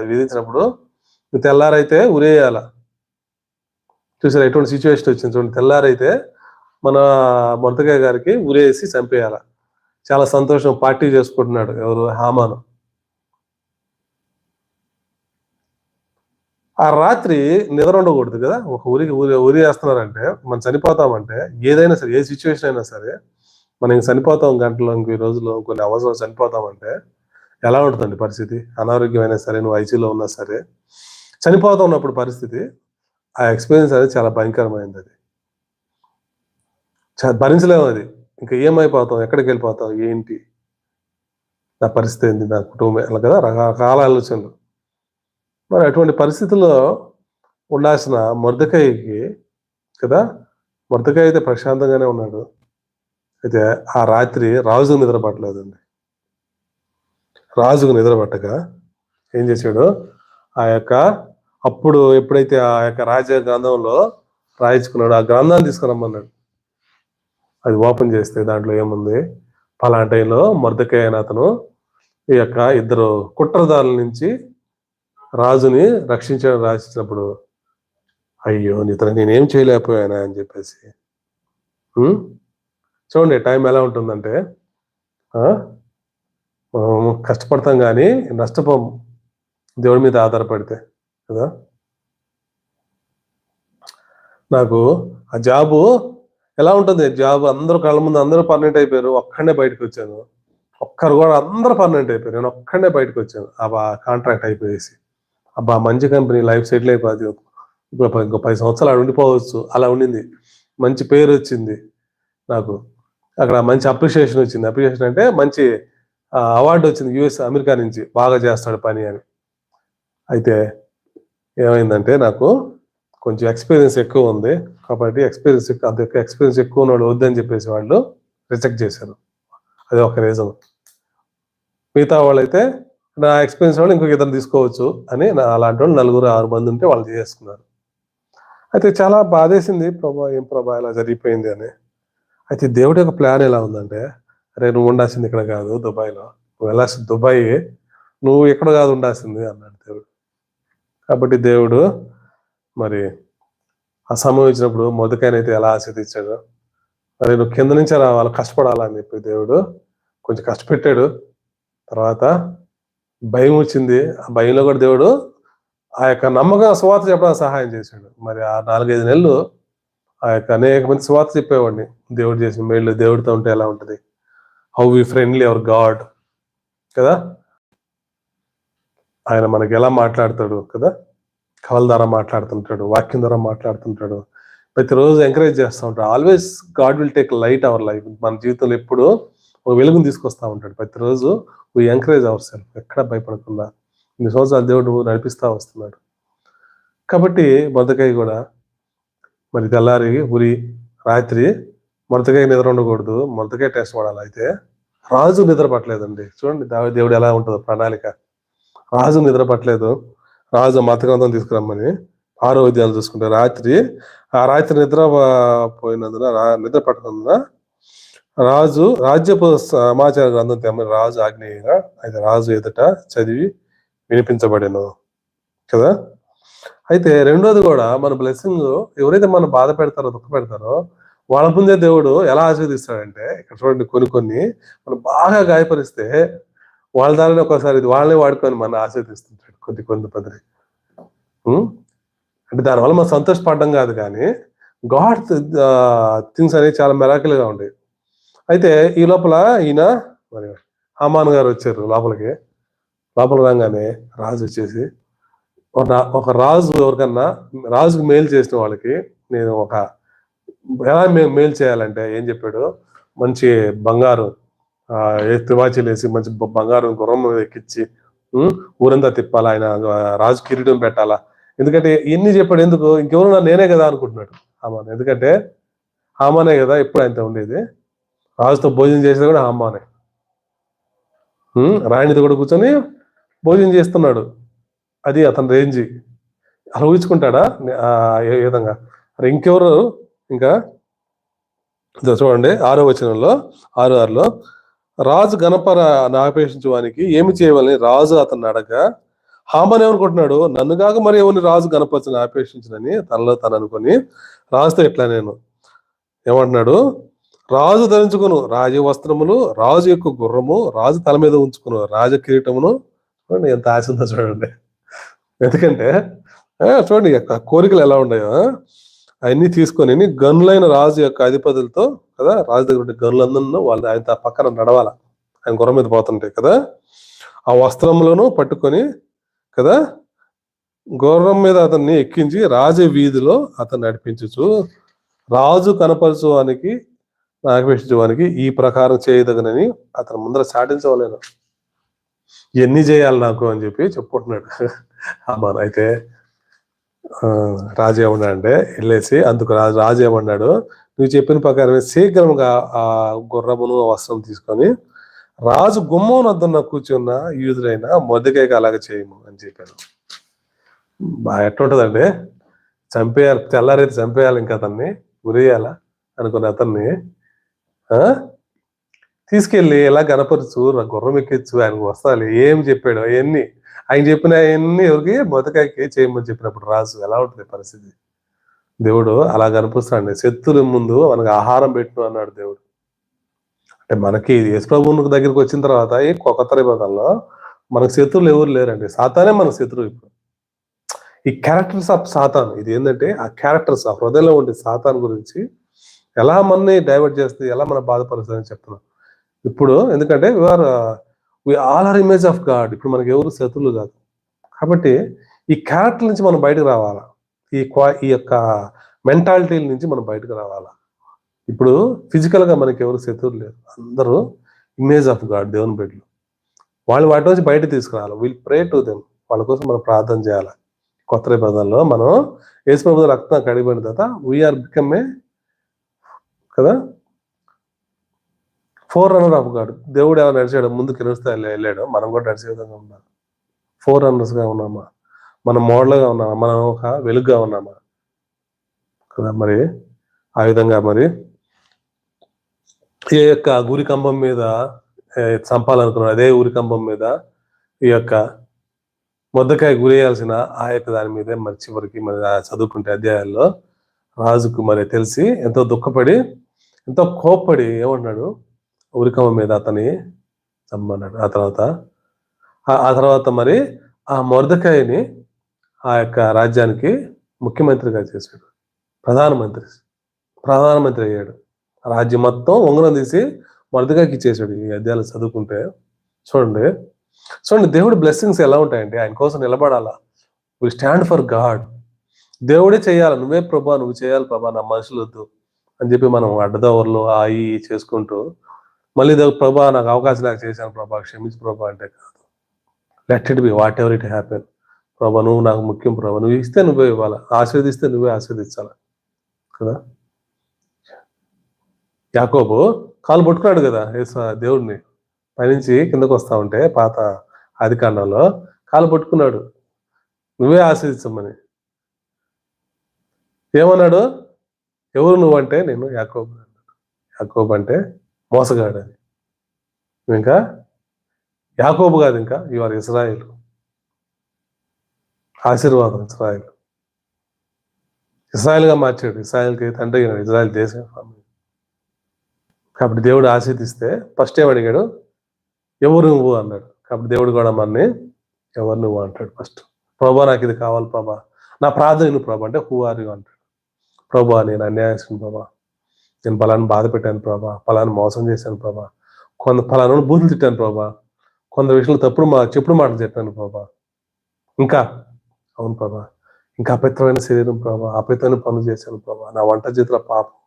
విధించినప్పుడు తెల్లారైతే ఉరేయాల. చూసారా ఎటువంటి సిచ్యువేషన్ వచ్చింది చూడండి. తెల్లారైతే మన మొర్దెకాయి గారికి ఉరేసి చంపేయాల. చాలా సంతోషం, పార్టీ చేసుకుంటున్నాడు ఎవరు? హామాను. ఆ రాత్రి నిద్ర ఉండకూడదు కదా. ఒక ఉరి వేస్తున్నారంటే మనం చనిపోతామంటే, ఏదైనా సరే, ఏ సిచ్యువేషన్ అయినా సరే, మనం చనిపోతాం, గంటలో ఇంకో రోజులో కొన్ని అవసరం చనిపోతామంటే ఎలా ఉంటుందండి పరిస్థితి? అనారోగ్యం అయినా సరే, నువ్వు ఐసీలో ఉన్నా సరే, చనిపోతా ఉన్నప్పుడు పరిస్థితి ఆ ఎక్స్పీరియన్స్ అనేది చాలా భయంకరమైనది. అది భరించలేము అది. ఇంకా ఏమైపోతాం, ఎక్కడికి వెళ్ళిపోతాం, ఏంటి నా పరిస్థితి ఏంటి, నా కుటుంబం అలా కదా, రకరకాల ఆలోచనలు. మరి అటువంటి పరిస్థితుల్లో ఉండాల్సిన మొర్దెకైకి కదా, మొర్దెకై అయితే ప్రశాంతంగానే ఉన్నాడు. అయితే ఆ రాత్రి రాజు నిద్ర పట్టలేదండి. రాజుకు నిద్ర పట్టక ఏం చేశాడు, ఆ యొక్క అప్పుడు ఎప్పుడైతే ఆ యొక్క రాజ గ్రంథంలో రాయించుకున్నాడు, ఆ గ్రంథాన్ని తీసుకురమ్మన్నాడు. అది ఓపెన్ చేస్తే దాంట్లో ఏముంది, పలానా టైంలో మొర్దెకై అయిన అతను ఈ యొక్క ఇద్దరు కుట్రదారుల నుంచి రాజుని రక్షించడం రాసినప్పుడు, అయ్యో ఇతను నేనేం చేయలేకపోయానా అని చెప్పేసి. చూడండి టైం ఎలా ఉంటుందంటే, మనం కష్టపడతాం కానీ నష్టపోము దేవుడి మీద ఆధారపడితే కదా. నాకు ఆ జాబు ఎలా ఉంటుంది, జాబ్ అందరూ కళ్ళ ముందు అందరూ పర్మనెంట్ అయిపోయారు, ఒక్కడే బయటకు వచ్చాను. ఒక్కరు కూడా అందరూ పర్మనెంట్ అయిపోయారు, నేను ఒక్కడే బయటకు వచ్చాను. అబ్బా కాంట్రాక్ట్ అయిపోయేసి, అబ్బా మంచి కంపెనీ, లైఫ్ సెటిల్ అయిపోతుంది, ఇంకో 10 సంవత్సరాలు ఉండిపోవచ్చు, అలా ఉండింది. మంచి పేరు వచ్చింది నాకు, అక్కడ మంచి అప్రిషియేషన్ వచ్చింది. అప్రిషియేషన్ అంటే మంచి అవార్డు వచ్చింది యుఎస్, అమెరికా నుంచి, బాగా చేస్తాడు పని అని. అయితే ఏమైందంటే నాకు కొంచెం ఎక్స్పీరియన్స్ ఎక్కువ ఉంది కాబట్టి ఎక్స్పీరియన్స్ ఎక్కువ ఉన్నాడు వద్దని చెప్పేసి వాళ్ళు రిజెక్ట్ చేశారు. అది ఒక రీజన్. మిగతా వాళ్ళైతే నా ఎక్స్పీరియన్స్ వాళ్ళు ఇంకొక ఇద్దరు తీసుకోవచ్చు అని, అలాంటి వాళ్ళు 4-6 మంది ఉంటే వాళ్ళు చేసుకున్నారు. అయితే చాలా బాధేసింది, ప్రభా ఏం ప్రభా ఇలా జరిగిపోయింది అని. అయితే దేవుడి యొక్క ప్లాన్ ఎలా ఉందంటే, అరే నువ్వు ఉండాల్సింది ఇక్కడ కాదు దుబాయ్లో, నువ్వు వెళ్ళాల్సింది దుబాయ్, నువ్వు ఇక్కడ కాదు ఉండాల్సింది అన్నాడు దేవుడు. కాబట్టి దేవుడు మరి ఆ సమయం ఇచ్చినప్పుడు మొదకైనైతే ఎలా ఆశీర్వదించాడు, మరి నువ్వు కింద నుంచే రావాలి, కష్టపడాలని చెప్పి దేవుడు కొంచెం కష్టపెట్టాడు. తర్వాత భయం వచ్చింది, ఆ భయంలో కూడా దేవుడు ఆ యొక్క నమ్మకం సువార్త చెప్పడానికి సహాయం చేశాడు. మరి ఆ 4-5 నెలలు ఆ యొక్క అనేక మంది సువార్త చెప్పేవాడిని. దేవుడు చేసిన మేళ్ళు, దేవుడితో ఉంటే ఎలా ఉంటుంది, how we friendly our God కదా, ఆయన మనకి ఎలా మాట్లాడతాడు కదా, కళల ద్వారా మాట్లాడుతుంటాడు, వాక్యం ద్వారా మాట్లాడుతుంటాడు, ప్రతిరోజు ఎంకరేజ్ చేస్తూ ఉంటాడు. Always God will take light our life. మన జీవితంలో ఎప్పుడు ఒక వెలుగుని తీసుకొస్తూ ఉంటాడు. ప్రతిరోజు వీ ఎంకరేజ్ అవర్ సెల్ఫ్, ఎక్కడ భయపడకుండా ఇన్ని సంవత్సరాలు దేవుడు నడిపిస్తూ వస్తున్నాడు. కాబట్టి మొర్దెకై కూడా మరి తెల్లారి రాత్రి మొర్దెకై నిద్ర ఉండకూడదు, మొర్దెకై టెస్ట్ పడాలి. అయితే రాజు నిద్ర పట్టలేదండి. చూడండి దేవుడు ఎలా ఉంటుందో ప్రణాళిక. రాజు నిద్ర పట్టలేదు. రాజు మత గ్రంథం తీసుకురమ్మని 6వ అధ్యాయం చూసుకుంటే, ఆ రాత్రి నిద్ర నిద్ర పట్టనందున రాజ్యపు సమాచార గ్రంథం తెమ్మని రాజు ఆజ్ఞేయంగా అయితే రాజు ఎదుట చదివి వినిపించబడెను కదా. అయితే రెండోది కూడా, మన బ్లెస్సింగ్ ఎవరైతే మనం బాధ పెడతారో, దుఃఖ పెడతారో వాళ్ళ ముందే దేవుడు ఎలా ఆశీర్వదిస్తాడంటే, ఇక్కడ చూడండి కొన్ని మనం బాగా గాయపరిస్తే వాళ్ళ దారిని ఒకసారి వాళ్ళని వాడుకొని మన ఆశీర్వదిస్తుంటాడు కొంతమంది. అంటే దానివల్ల మనం సంతోషపడడం కాదు, కానీ గాడ్ థింగ్స్ అనేవి చాలా మెరాకిల్గా ఉండేవి. అయితే ఈ లోపల ఈయన మరి హామాన్ గారు వచ్చారు లోపలికి రాగానే రాజు వచ్చేసి, ఒక రాజు ఎవరికన్నా రాజుకు మేలు చేసిన వాళ్ళకి నేను ఎలా మేలు చేయాలంటే ఏం చెప్పాడు, మంచి బంగారు తివాచీలు వేసి మంచి బంగారం గుర్రం ఎక్కించి ఊరంతా తిప్పాలా, ఆయన రాజు కిరీటం పెట్టాలా. ఎందుకంటే ఎన్ని చెప్పాడు, ఎందుకు ఇంకెవరు నేనే కదా అనుకుంటున్నాడు హామాన్. ఎందుకంటే హామానే కదా ఎప్పుడు ఆయనతో ఉండేది, రాజుతో భోజనం చేసేది కూడా హామానే. రాణితో కూడా కూర్చొని భోజనం చేస్తున్నాడు. అది అతని రేంజ్. అలా ఊహించుకుంటాడా ఏ విధంగా. మరి ఇంకెవరు ఇంకా చూడండి 6వ వచనంలో 6:6లో, రాజు గణపర ఆపేక్షించు వానికి ఏమి చేయవాలని రాజు అతన్ని అడగా, హామాన్ ఏమనుకుంటున్నాడు, నన్ను కాక మరి ఎవరిని రాజు గణపరచని ఆపేక్షించనని తనలో తను అనుకుని రాజుతో ఇట్లా నేను ఏమంటున్నాడు, రాజు ధరించుకును రాజు వస్త్రములు, రాజు యొక్క గుర్రము, రాజు తల మీద ఉంచుకును రాజ కిరీటమును. చూడండి ఎంత ఆశ ఉందో చూడండి. ఎందుకంటే చూడండి కోరికలు ఎలా ఉన్నాయో అవన్నీ తీసుకొని గనులైన రాజు యొక్క అధిపతులతో కదా, రాజు దగ్గర ఉండే గనులందరూ వాళ్ళు ఆయన పక్కన నడవాల, ఆయన గుర్రం మీద పోతుంటాయి కదా, ఆ వస్త్రములను పట్టుకొని కదా గుర్రం మీద అతన్ని ఎక్కించి రాజ వీధిలో అతన్ని నడిపించుచు రాజు కనపరచువానికి ఆకర్షించువానికి ఈ ప్రకారం చేయదగనని అతని ముందర చాటించవలేను. ఎన్ని చేయాలి నాకు అని చెప్పి చెప్పుకుంటున్నాడు. అమ్మా అయితే రాజు ఏమన్నాడంటే వెళ్ళేసి అందుకు రాజు ఏమన్నాడు, నువ్వు చెప్పిన ప్రకారమే శీఘ్రంగా ఆ గుర్రమును వస్త్రం తీసుకొని రాజు గుమ్మం వద్ద కూర్చున్న యూదుడైన మొర్దెకైకి అలాగే చేయము అని చెప్పాను. ఎట్లుంటదండి, చంపేయాలి, తెల్లారైతే చంపేయాలి, ఇంకా అతన్ని ఉరేయాలా అనుకున్న అతన్ని తీసుకెళ్ళి ఎలా గణపరచు, గుర్రం ఎక్కించు, ఆయనకు వస్తాలి ఏం చెప్పాడు అవన్నీ, ఆయన చెప్పిన అవన్నీ ఎవరికి మొదకాయకి చేయమని చెప్పినప్పుడు రాజు ఎలా ఉంటుంది పరిస్థితి. దేవుడు అలా కనిపిస్తాడు. శత్రుల ముందు మనకు ఆహారం పెట్టు అన్నాడు దేవుడు. అంటే మనకి యేసుప్రభువు దగ్గరికి వచ్చిన తర్వాత ఈ కొత్త నిబంధనలో మనకు శత్రువులు ఎవరు లేరండి, సాతానే మన శత్రువు. ఇప్పుడు ఈ క్యారెక్టర్స్ ఆఫ్ సాతాన్, ఇది ఏంటంటే ఆ క్యారెక్టర్స్, ఆ హృదయంలో ఉండే సాతాన్ గురించి ఎలా మనని డైవర్ట్ చేస్తుంది, ఎలా మనం బాధపరుస్తుందని చెప్తున్నాం ఇప్పుడు. ఎందుకంటే we all are image of God. ఇప్పుడు మనకి ఎవరు శత్రువులు కాదు. కాబట్టి ఈ క్యారెక్టర్ నుంచి మనం బయటకు రావాలా, ఈ యొక్క మెంటాలిటీ నుంచి మనం బయటకు రావాలా. ఇప్పుడు ఫిజికల్ గా మనకి ఎవరు శత్రువులు లేరు, అందరూ ఇమేజ్ ఆఫ్ గాడ్, దేవుని బిడ్డలు. వాళ్ళు వాటి నుంచి బయట తీసుకురావాలి. విల్ ప్రే టు దెమ్, వాళ్ళ కోసం మనం ప్రార్థన చేయాలి. కొత్త నిబంధనలో మనం యేసుప్రభువు రక్తం కడిగిన తర్వాత వీఆర్ బికమ్ ఏ కదా ఫోర్ రన్నర్ ఆఫ్ గాడ్. దేవుడు ఏమైనా నడిచాడు, ముందుకు వెళ్ళాడు, మనం కూడా నడిచే విధంగా ఉన్నాం. ఫోర్ రన్నర్స్ గా ఉన్నామా, మనం మోడల్గా ఉన్నామా, మనం ఒక వెలుగుగా ఉన్నామా కదా. మరి ఆ విధంగా మరి ఏ యొక్క గురి కంబం మీద చంపాలనుకున్నాడు, అదే ఊరి కంబం మీద ఈ యొక్క మొద్దకాయ గురేయాల్సిన ఆ యొక్క దాని మీదే మరి చివరికి మరి చదువుకుంటే అధ్యాయాల్లో రాజుకు మరి తెలిసి ఎంతో దుఃఖపడి ఎంతో కోప్పడి ఏమన్నాడు, ఉరికమ్మ మీద అతని చంపన్నాడు. ఆ తర్వాత మరి ఆ మొర్దెకాయని ఆ యొక్క రాజ్యానికి ముఖ్యమంత్రిగా చేశాడు, ప్రధానమంత్రి అయ్యాడు. రాజ్యం మొత్తం ఉంగరం తీసి మొర్దెకాయకి ఇచ్చేసాడు. ఈ అధ్యాయాలు చదువుకుంటే చూడండి దేవుడి బ్లెస్సింగ్స్ ఎలా ఉంటాయంటే, ఆయన కోసం నిలబడాలా. Will stand for God. దేవుడే చేయాలి, నువ్వే ప్రభా, నువ్వు చేయాలి ప్రభా, నా మనుషులు వద్దు అని చెప్పి మనం అడ్డదవర్లో చేసుకుంటూ మళ్ళీ దేవుడు ప్రభా నాకు అవకాశం నాకు చేశాను ప్రభా, క్షమించు ప్రభా అంటే కాదు. Let it be what ever it happen. ప్రభా నువ్వు నాకు ముఖ్యం ప్రభా, నువ్వు ఇస్తే నువ్వే ఇవ్వాలి, ఆశీర్వదిస్తే నువ్వే ఆశీర్వదించాలి కదా. యాకోబు కాలు పట్టుకున్నాడు కదా దేవుడిని, పైనుంచి కిందకు వస్తా ఉంటే పాత ఆదికాండంలో కాలు పట్టుకున్నాడు, నువ్వే ఆశీర్దించమని. ఏమన్నాడు, ఎవరు నువ్వు అంటే నేను యాకోబు అంటే మోసగాడు అని. ఇంకా యాకోబు కాదు, ఇంకా ఇవాళ ఇజ్రాయేల్, ఆశీర్వాదం ఇజ్రాయేల్గా మార్చాడు. ఇజ్రాయేల్కి తండ్రి ఇజ్రాయేల్ దేశం. కాబట్టి దేవుడు ఆశీర్దిస్తే ఫస్ట్ ఏమడిగాడు, ఎవరు నువ్వు అన్నాడు. కాబట్టి దేవుడు కూడా మనని ఎవరు నువ్వు అంటాడు ఫస్ట్. ప్రభా నాకు ఇది కావాలి ప్రభా, నా ప్రార్థన నువ్వు ప్రభా అంటే హూ ఆర్ యు అంటాడు. ప్రభా నేను అన్యాయస్తుని ప్రభా, నేను పలాన్ని బాధ పెట్టాను ప్రభా, పలాన్ని మోసం చేశాను ప్రభా, పలాను బూతులు తిట్టాను ప్రభా, కొందరు విషయంలో చెప్పుడు మాటలు చెప్పాను ప్రభా, ఇంకా అవును ప్రభా, ఇంకా అపవిత్రమైన శరీరం ప్రభా, అపవిత్రమైన పనులు చేశాను ప్రభా, నా వంట చేతుల పాపం,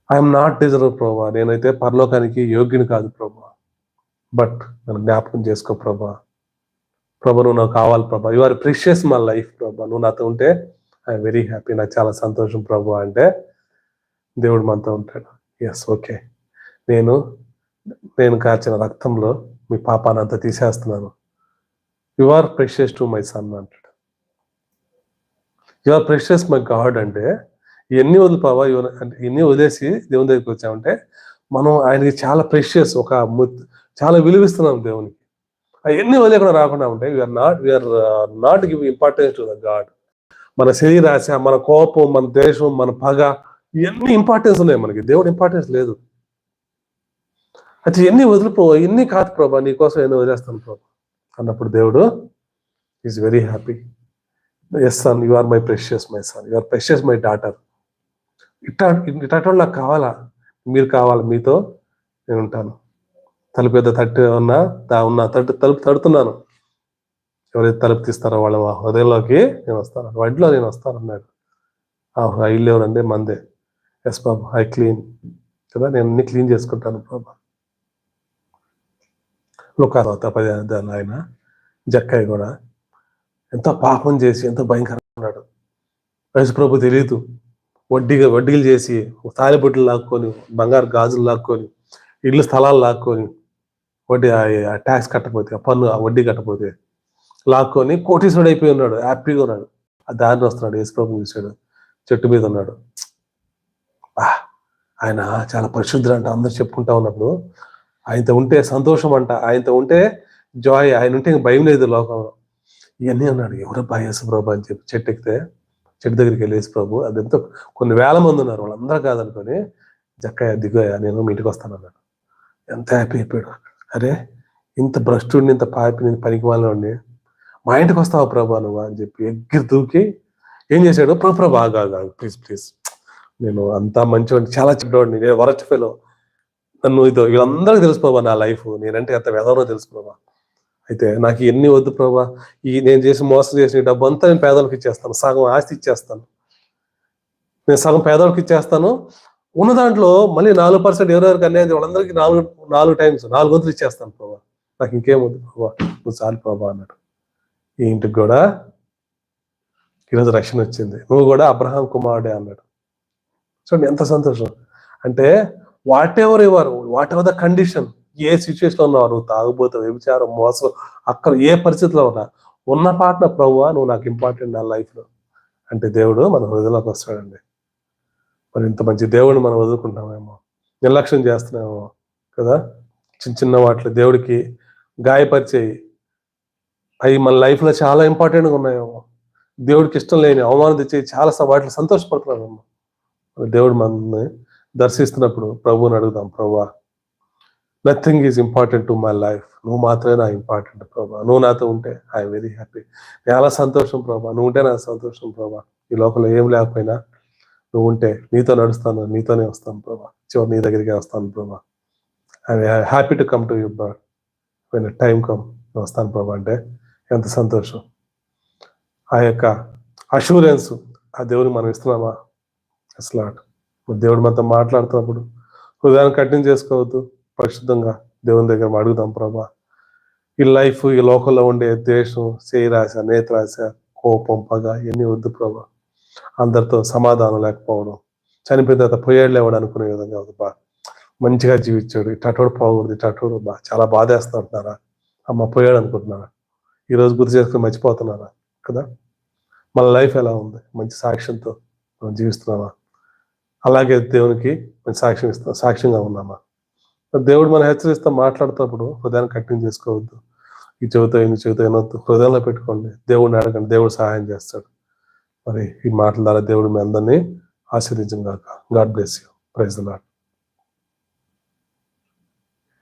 ఐఎమ్ నాట్ డిజర్వ్ ప్రభా, నేనైతే పరలోకానికి యోగ్యుని కాదు ప్రభా, బట్ నన్ను జ్ఞాపకం చేసుకో ప్రభా. నువ్వు నాకు కావాలి ప్రభా, you are precious my life ప్రభా, నువ్వు నాతో ఉంటే ఐఎమ్ వెరీ హ్యాపీ, నాకు చాలా సంతోషం ప్రభా అంటే దేవుడు మనతో ఉంటాడు. ఎస్ ఓకే, నేను కార్చిన రక్తంలో మీ పాపాన్ని అంతా తీసేస్తున్నాను, you are precious to my son అంటాడు. You are precious my God అంటే ఎన్ని వదిలిపోవా, ఎన్ని వదిలేసి దేవుని దగ్గరికి వచ్చామంటే మనం ఆయనకి చాలా ప్రెషియస్, చాలా విలువిస్తున్నాం దేవునికి. అవన్నీ వదిలేకుండా రాకుండా ఉంటాయి. We're not give importance to the God. మన శరీరాశ, మన కోపం, మన దేశం, మన పగ, ఇవన్నీ ఇంపార్టెన్స్ ఉన్నాయి మనకి, దేవుడు ఇంపార్టెన్స్ లేదు. అయితే ఎన్ని వదిలిపో, ఎన్ని కాదు ప్రభా, నీకోసం ఎన్ని వదిలేస్తాను ప్రభా అన్నప్పుడు దేవుడు is very happy. Yes son, you are my precious my son, you are precious my daughter. ఇట్లాంటి నాకు కావాలా, మీరు కావాలి, మీతో నేను ఉంటాను. తలుపు పెద్ద తట్టు తలుపు తడుతున్నాను, ఎవరైతే తలుపు తీస్తారో వాళ్ళ హృదయంలోకి నేను వస్తాను, వడ్లో నేను వస్తాను అన్నాడు. ఆ ఇల్లు ఎవరండి? మందే. ఎస్ బాబు, ఐ క్లీన్ కదా, నేను అన్ని క్లీన్ చేసుకుంటాను ప్రభా. లుకారవత ఆయన జక్కయ్య కూడా ఎంతో పాపం చేసి ఎంతో భయంకరంగా ఉన్నాడు. యేసు ప్రభు తెలియదు, వడ్డీలు చేసి తాలిబొట్లు లాక్కొని, బంగారు గాజులు లాక్కొని, ఇల్లు స్థలాలు లాక్కొని, వడ్డీ ట్యాక్స్ కట్టకపోతే, ఆ పన్ను ఆ వడ్డీ కట్టకపోతే లాక్కొని కోటీశ్వరుడు అయిపోయి ఉన్నాడు, హ్యాపీగా ఉన్నాడు. ఆ దారిని వస్తున్నాడు, యేసు ప్రభు చూశాడు, చెట్టు మీద ఉన్నాడు. ఆయన చాలా పరిశుద్ధుడు అంట, అందరు చెప్పుకుంటా ఉన్నప్పుడు. ఆయనతో ఉంటే సంతోషం అంట, ఆయనతో ఉంటే జాయ్, ఆయన ఉంటే భయం లేదు లోకంలో. ఇవన్నీ అన్నాడు. ఎవరబ్బా యేసు ప్రభు అని చెప్పి చెట్టు ఎక్కితే, చెట్టు దగ్గరికి వెళ్ళి యేసు ప్రభు, అదెంతో కొన్ని వేల మంది ఉన్నారు, వాళ్ళందరూ కాదనుకొని, జక్కయ్య దిగోయ్యా, నేను మీ ఇంటికి వస్తాను అన్నాడు. ఎంత హ్యాపీ అయిపోయాడు. అరే, ఇంత భ్రష్టుడిని, ఇంత పాపిని, పనికి వాళ్ళని మా ఇంటికి వస్తావా ప్రభా నువ్వు అని చెప్పి ఎగ్గిరి దూకి ఏం చేశాడు? ప్రభా ఆగా, ప్లీజ్, నేను అంతా మంచివాడిని, చాలా చెడ్డవాడిని, నేను వరస్ట్ ఫెలో, నన్ను వీళ్ళందరికీ తెలుసు ప్రభా నా లైఫ్, నేనంటే ఎంత వెదవనో తెలుసు ప్రభా. అయితే నాకు ఎన్ని వద్దు ప్రభా, నేను మోసం చేసిన డబ్బు అంతా నేను పేదలకు ఇచ్చేస్తాను, సగం ఆస్తి ఇచ్చేస్తాను, నేను సగం పేదలకు ఇచ్చేస్తాను, ఉన్న దాంట్లో మళ్ళీ 4% ఎవరెవరికి అన్యాయం వాళ్ళందరికీ 4 టైమ్స్ 4 వంతులు ఇచ్చేస్తాను ప్రభా, నాకు ఇంకేం వద్దు ప్రభా, నువ్వు చాలు ప్రభా అన్నాడు. ఈ ఇంటికి కూడా ఈరోజు రక్షణ వచ్చింది, నువ్వు కూడా అబ్రహాం కుమారుడే అన్నాడు. చూడండి ఎంత సంతోషం. అంటే what ever the condition, A situation ఉన్నావు, నువ్వు తాగుబోతావు, వ్యభిచారం, మోసం, అక్కడ ఏ పరిస్థితిలో ఉన్నా, ఉన్న పాటన ప్రభువా నువ్వు నాకు ఇంపార్టెంట్ నా లైఫ్లో అంటే దేవుడు మన హృదయంలోకి వస్తాడండి. మరి ఇంత మంచి దేవుడిని మనం వదులుకుంటామేమో, నిర్లక్ష్యం చేస్తున్నామేమో కదా. చిన్న వాటిలో దేవుడికి గాయపరిచేయి అవి మన లైఫ్లో చాలా ఇంపార్టెంట్గా ఉన్నాయేమో, దేవుడికి ఇష్టం లేని అవమానం తెచ్చేవి చాలా వాటిలో సంతోషపడుతున్నామేమో. దేవుడు మనల్ని దర్శిస్తున్నప్పుడు ప్రభువుని అడుగుదాం, ప్రభువా nothing is important to my life, నువ్వు మాత్రమే నా ఇంపార్టెంట్ ప్రభా, నువ్వు నాతో ఉంటే ఐఎమ్ వెరీ హ్యాపీ, చాలా సంతోషం ప్రభా, నువ్వు ఉంటే నాకు సంతోషం ప్రభా, ఈ లోపల ఏం లేకపోయినా నువ్వు ఉంటే నీతో నడుస్తాను, నీతోనే వస్తాను ప్రభా, చివరి నీ దగ్గరికి వస్తాను ప్రభా, I'm happy to come to you but when time come వస్తాను ప్రభా అంటే ఎంత సంతోషం. ఆ యొక్క అష్యూరెన్స్ ఆ దేవుని మనం ఇస్తున్నామా? అసలు దేవుడు మనతో మాట్లాడుతున్నప్పుడు హృదయాన్ని కఠినం చేసుకోవద్దు, పరిశుద్ధంగా దేవుని దగ్గర అడుగుదాం, ప్రభా ఈ లైఫ్, ఈ లోకంలో ఉండే ద్వేషం, చేయిరాశ, నేత్రాశ, కోపం, పగ ఇవన్నీ వద్దు ప్రభా. అందరితో సమాధానం లేకపోవడం, చనిపోయిన తర్వాత పోయేళ్ళు లేవడం అనుకునే విధంగా బా మంచిగా జీవించాడు, ఇటోడు పోకూడదు, ఇటోడు చాలా బాధేస్తుంటున్నారా, అమ్మ పోయాడు అనుకుంటున్నారా, ఈరోజు గుర్తు చేసుకుని మర్చిపోతున్నారా కదా. మన లైఫ్ ఎలా ఉంది? మంచి సాక్ష్యంతో మనం జీవిస్తున్నామా? అలాగే దేవునికి మంచి సాక్ష్యంగా ఉన్నామా? దేవుడు మనం హెచ్చరిస్తా మాట్లాడుతున్నప్పుడు హృదయాన్ని కఠినం చేసుకోవద్దు, ఈ చెబుతా వినొద్దు, హృదయంలో పెట్టుకోండి, దేవుడిని అడగండి, దేవుడు సహాయం చేస్తాడు. మరి ఈ మాటల ద్వారా దేవుడు మీ అందరినీ ఆశీర్వదించును గాక. God bless you. Praise the lord.